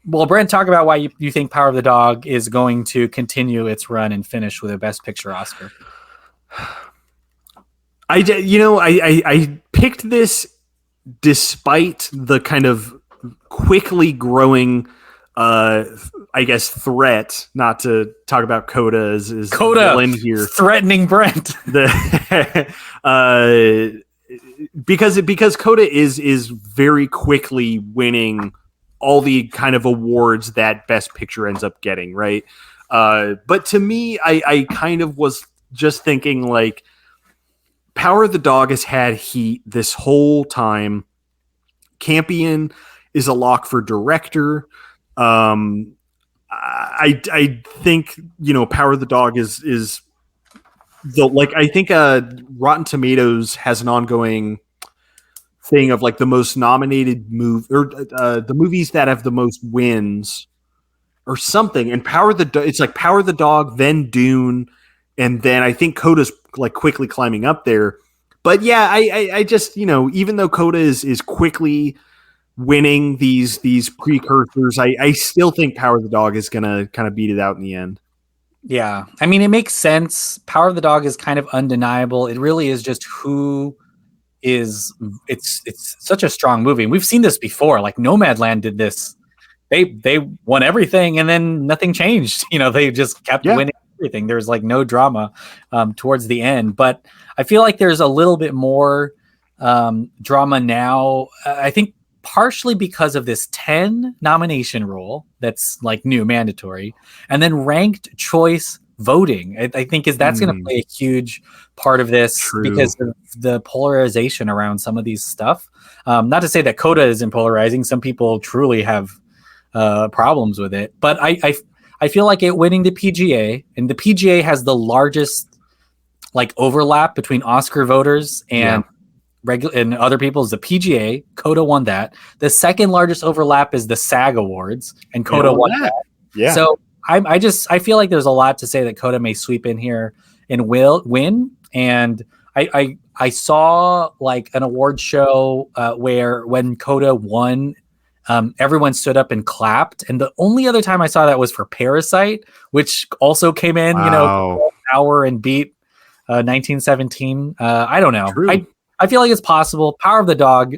Well, Brent, talk about why you think Power of the Dog is going to continue its run and finish with a Best Picture Oscar. I picked this despite the kind of quickly growing, threat. Not to talk about Coda as Coda in here, threatening Brent. Because Coda is very quickly winning all the kind of awards that Best Picture ends up getting, right? But to me, I kind of was just thinking like, Power of the Dog has had heat this whole time. Campion is a lock for director. I think, Power of the Dog is I think Rotten Tomatoes has an ongoing thing of like the most nominated movie or the movies that have the most wins or something. And it's like Power the Dog, then Dune, and then I think Coda's like quickly climbing up there. But yeah, I just, even though Coda is quickly winning these precursors, I still think Power the Dog is gonna kind of beat it out in the end. Yeah. I mean, it makes sense. Power of the Dog is kind of undeniable. It really is just who is it's such a strong movie. And we've seen this before. Like Nomadland did this. They won everything and then nothing changed. They just kept winning everything. There's like no drama towards the end. But I feel like there's a little bit more drama now. I think partially because of this 10 nomination rule that's like new mandatory, and then ranked choice voting. I think that's going to play a huge part of this because of the polarization around some of these stuff. Not to say that Coda isn't polarizing. Some people truly have problems with it, but I feel like it winning the PGA, and the PGA has the largest like overlap between Oscar voters and and other people is the PGA. Coda won that. The second largest overlap is the SAG Awards, and Coda won that. Yeah. So I feel like there's a lot to say that Coda may sweep in here and will win. And I saw like an award show where when Coda won, everyone stood up and clapped. And the only other time I saw that was for Parasite, which also came in, hour and beat 1917. I don't know. True. I feel like it's possible. Power of the Dog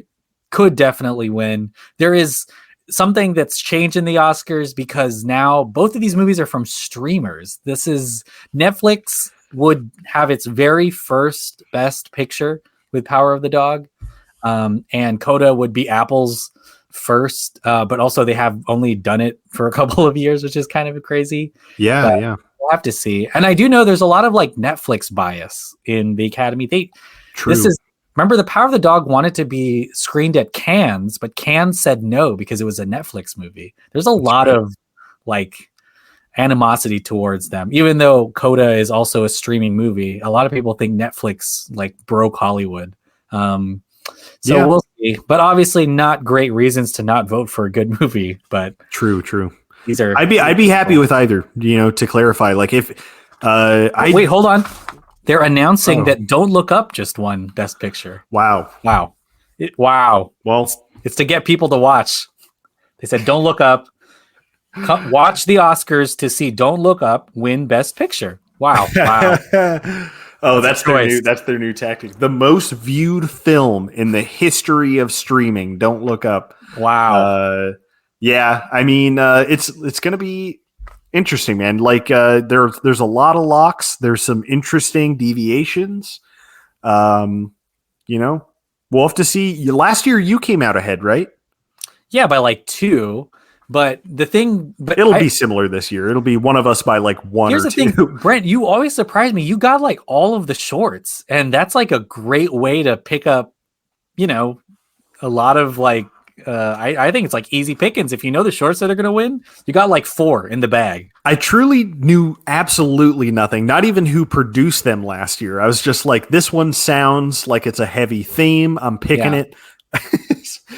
could definitely win. There is something that's changed in the Oscars because now both of these movies are from streamers. This is Netflix would have its very first Best Picture with Power of the Dog, and Coda would be Apple's first, but also they have only done it for a couple of years, which is kind of crazy. Yeah. We'll have to see. And I do know there's a lot of like Netflix bias in the Academy. Remember, the Power of the Dog wanted to be screened at Cannes, but Cannes said no because it was a Netflix movie. There's a lot of like animosity towards them, even though Coda is also a streaming movie. A lot of people think Netflix like broke Hollywood. We'll see, but obviously not great reasons to not vote for a good movie. But true. These are. I'd be happy with either. To clarify, like if wait, hold on. They're announcing that Don't Look Up just won Best Picture. Wow. Wow. Well, it's to get people to watch. They said, Don't Look Up. Watch the Oscars to see Don't Look Up win Best Picture. Wow. That's their new tactic. The most viewed film in the history of streaming. Don't Look Up. Wow. Yeah. I mean, it's going to be interesting, man. Like there's a lot of locks. There's some interesting deviations. We'll have to see. Last year you came out ahead, right? Yeah, by like 2. But it'll be similar this year. It'll be one of us by like 1 or 2. Here's the thing, Brent, you always surprise me. You got like all of the shorts, and that's like a great way to pick up, a lot of like I think it's like easy pickings. If you know the shorts that are going to win, you got like 4 in the bag. I truly knew absolutely nothing, not even who produced them last year. I was just like, this one sounds like it's a heavy theme. I'm picking it.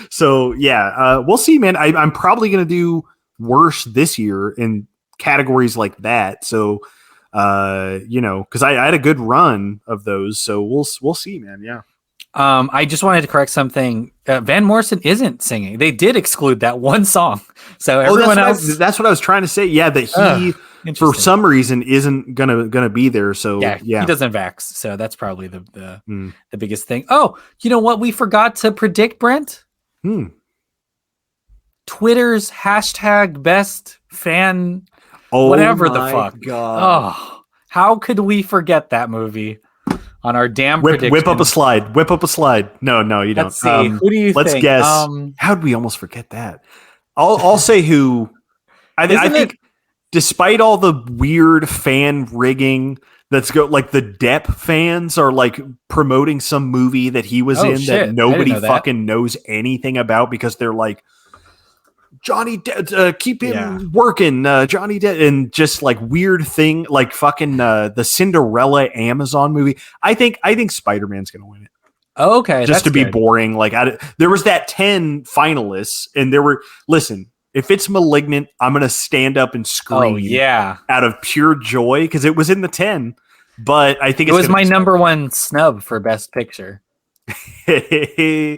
So yeah, we'll see, man. I'm probably going to do worse this year in categories like that. So, because I had a good run of those. So we'll see, man. Yeah. I just wanted to correct something. Van Morrison isn't singing. They did exclude that one song. So everyone else. That's what I was trying to say. Yeah, that he for some reason isn't gonna be there. So yeah, he doesn't vax. So that's probably the biggest thing. Oh, you know what we forgot to predict, Brent? Twitter's hashtag best fan. Whatever the fuck. God. Oh, how could we forget that movie? On our damn prediction. Whip up a slide. No, you don't. Let's see. Who do you think? Let's guess. How'd we almost forget that? I'll say who. I think despite all the weird fan rigging that's like the Depp fans are like promoting some movie that he was in that nobody fucking knows anything about because they're like, Johnny Depp, keep him working, Johnny Depp, and just like weird thing, like fucking the Cinderella Amazon movie. I think Spider-Man's gonna win it. Oh, okay, just that's to be good. boring. Like there was that 10 finalists, and there were listen. If it's Malignant, I'm gonna stand up and Oh scream yeah, out of pure joy because it was in the 10. But I think it it's was gonna my be number Spider-Man. one snub for Best Picture. I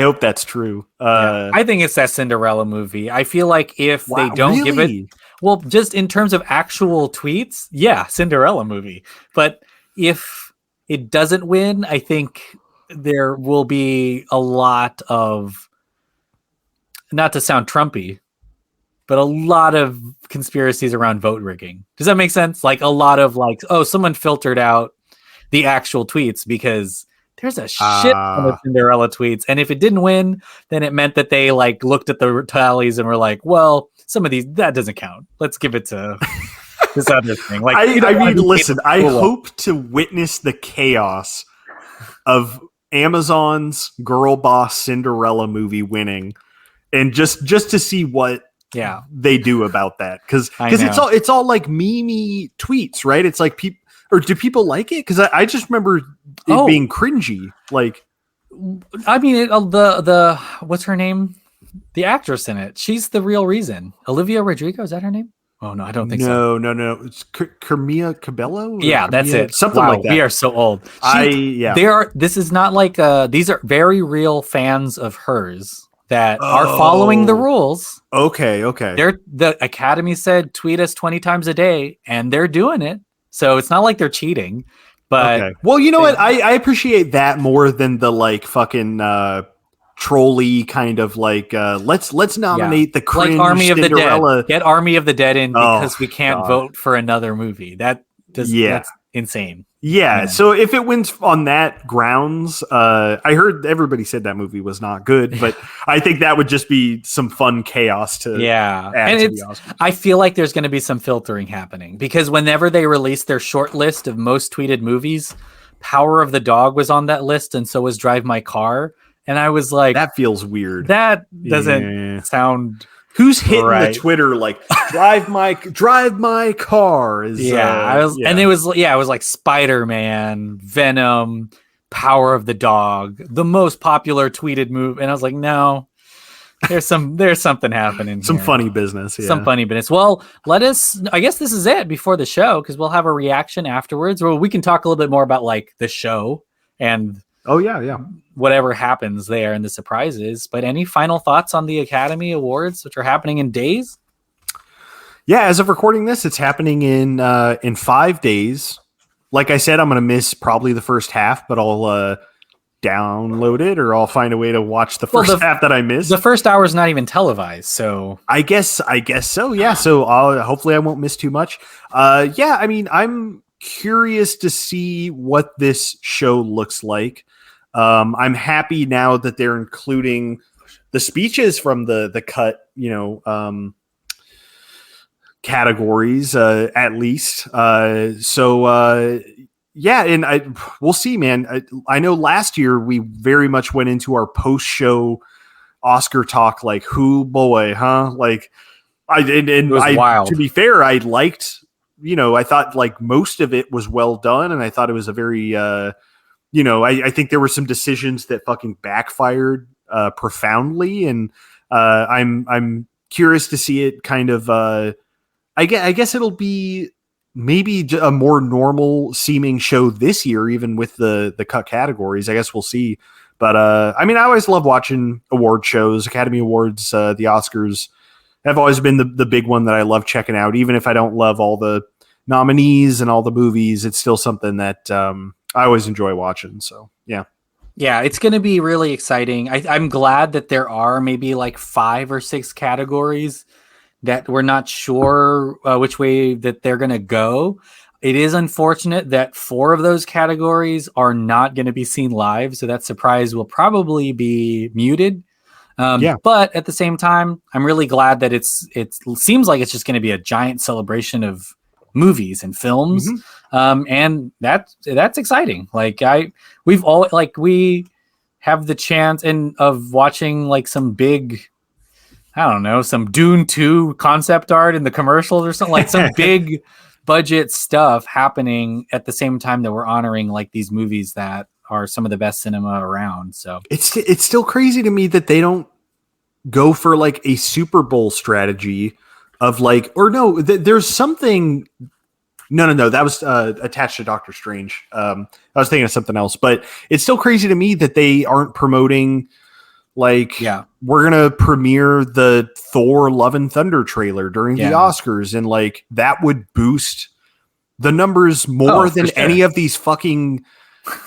hope that's true. Yeah, I think it's that Cinderella movie. I feel like if they Wow, don't give it, really? well, just in terms of actual tweets, yeah, Cinderella movie. But if it doesn't win, I think there will be a lot of, not to sound Trumpy, but a lot of conspiracies around vote rigging. Does that make sense? Like a lot of like, oh, someone filtered out the actual tweets because there's a shit ton of Uh, Cinderella tweets. And if it didn't win, then it meant that they like looked at the tallies and were like, well, some of these, that doesn't count. Let's give it to this other thing. Like, we I don't want mean, to be made listen, look I cool. hope to witness the chaos of Amazon's girl boss Cinderella movie winning, and just to see what Yeah, they do about that, because I know. it's all like meme tweets, right? It's like people, or do people like it? Because I just remember it Oh, being cringy. Like, I mean, what's her name? The actress in it. She's the real reason. Olivia Rodrigo, is that her name? Oh no, I don't think so. no, it's Camilla Cabello or Yeah, that's Camilla it. something like Wow, we that. are so old. Yeah. This is not like these are very real fans of hers that are following the Oh, rules. okay. The Academy said tweet us 20 times a day, and they're doing it. So it's not like they're cheating, but Okay. Well, you know they, what? I appreciate that more than the like fucking trolley kind of like let's yeah. nominate the Like cringe Army of the Dead. Cinderella. Get Army of the Dead in Oh because we can't God. vote for another movie. Yeah. That's insane. Yeah. You know. So if it wins on that grounds, I heard everybody said that movie was not good, but I think that would just be some fun chaos to Yeah. add And to the it's Oscars. I feel like there's going to be some filtering happening because whenever they release their short list of most tweeted movies, Power of the Dog was on that list and so was Drive My Car, and I was like, That feels weird. that doesn't Yeah. sound Who's hitting the right. Twitter like drive my car is Yeah, I was, and yeah. it was like Spider-Man, Venom, Power of the Dog, the most popular tweeted movie, and I was like, no, there's something happening Some here. funny business, Some yeah. funny business. Well, I guess this is it before the show because we'll have a reaction afterwards. Well, we can talk a little bit more about like the show and Oh yeah. whatever happens there and the surprises. But any final thoughts on the Academy Awards, which are happening in days? Yeah, as of recording this, it's happening in 5 days. Like I said, I'm gonna miss probably the first half, but I'll download it or I'll find a way to watch the first half that I missed. The first hour is not even televised, so I guess so. Yeah, so hopefully I won't miss too much. Yeah, I mean, I'm curious to see what this show looks like. I'm happy now that they're including the speeches from the cut, categories at least. Yeah, and we'll see, man. I know last year we very much went into our post show Oscar talk like, who boy, huh? Like, it was I to wild. be fair, I liked, I thought like most of it was well done, and I thought it was a very, I think there were some decisions that fucking backfired profoundly, and I'm curious to see it kind of. I guess it'll be maybe a more normal seeming show this year, even with the cut categories. I guess we'll see. But I mean, I always love watching award shows, Academy Awards, the Oscars have always been the big one that I love checking out. Even if I don't love all the nominees and all the movies, it's still something that I always enjoy watching. So yeah. Yeah, it's going to be really exciting. I'm glad that there are maybe like 5 or 6 categories that we're not sure which way that they're going to go. It is unfortunate that 4 of those categories are not going to be seen live, so that surprise will probably be muted. Yeah. But at the same time, I'm really glad that it seems like it's just going to be a giant celebration of movies and films, and that's exciting. Like we have the chance of watching like some big, I don't know, some Dune 2 concept art in the commercials or something, like some big budget stuff happening at the same time that we're honoring like these movies that are some of the best cinema around. So It's still crazy to me that they don't go for like a Super Bowl strategy of like, or no, there's something. No. That was attached to Doctor Strange. I was thinking of something else, but it's still crazy to me that they aren't promoting. Like, we're gonna premiere the Thor: Love and Thunder trailer during the Oscars, and like that would boost the numbers more than any of these fucking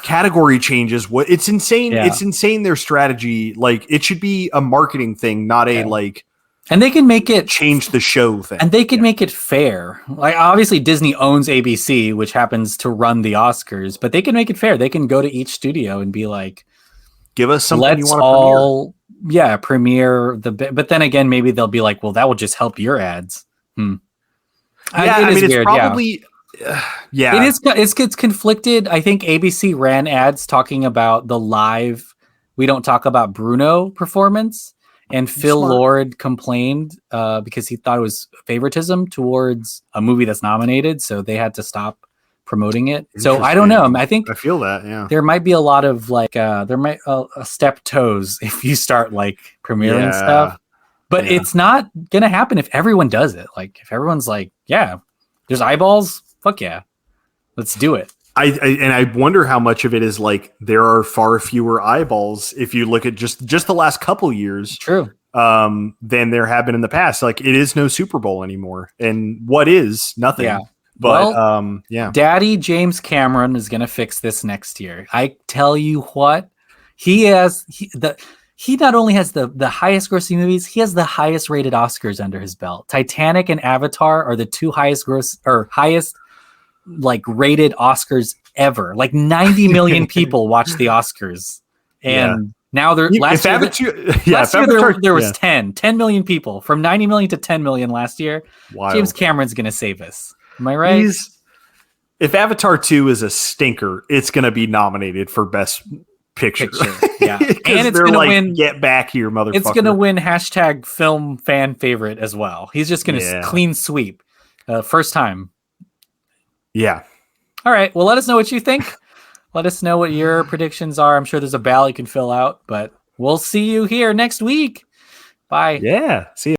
category changes. What it's insane. Yeah. It's insane their strategy. Like, it should be a marketing thing, not a like. And they can make it change the show thing, and they can make it fair. Like, obviously Disney owns ABC, which happens to run the Oscars, but they can make it fair. They can go to each studio and be like, give us something you want to premiere but then again, maybe they'll be like, well, that will just help your ads. Yeah, I mean, it's probably it's conflicted. I think ABC ran ads talking about the live We Don't Talk About Bruno performance, and Phil Lord complained because he thought it was favoritism towards a movie that's nominated, so they had to stop promoting it. So I don't know. I think I feel that. Yeah, there might be a lot of like there might step toes if you start like premiering stuff, but it's not gonna happen if everyone does it. Like, if everyone's like, yeah, there's eyeballs, fuck yeah, let's do it. I wonder how much of it is like there are far fewer eyeballs if you look at just the last couple years. True. Than there have been in the past. Like, it is no Super Bowl anymore, and what is nothing. Yeah. But Daddy James Cameron is going to fix this next year. I tell you what, he not only has the highest grossing movies, he has the highest rated Oscars under his belt. Titanic and Avatar are the two highest like rated Oscars ever. Like 90 million people watch the Oscars, and now there was 10 million people, from 90 million to 10 million last year. Wild. James Cameron's going to save us. Am I right? If Avatar 2 is a stinker, it's going to be nominated for Best Picture. Yeah. And it's going to win. Get back here, motherfucker. It's going to win #film fan favorite as well. He's just going to clean sweep. First time. Yeah. All right. Well, let us know what you think. Let us know what your predictions are. I'm sure there's a ballot you can fill out, but we'll see you here next week. Bye. Yeah. See you.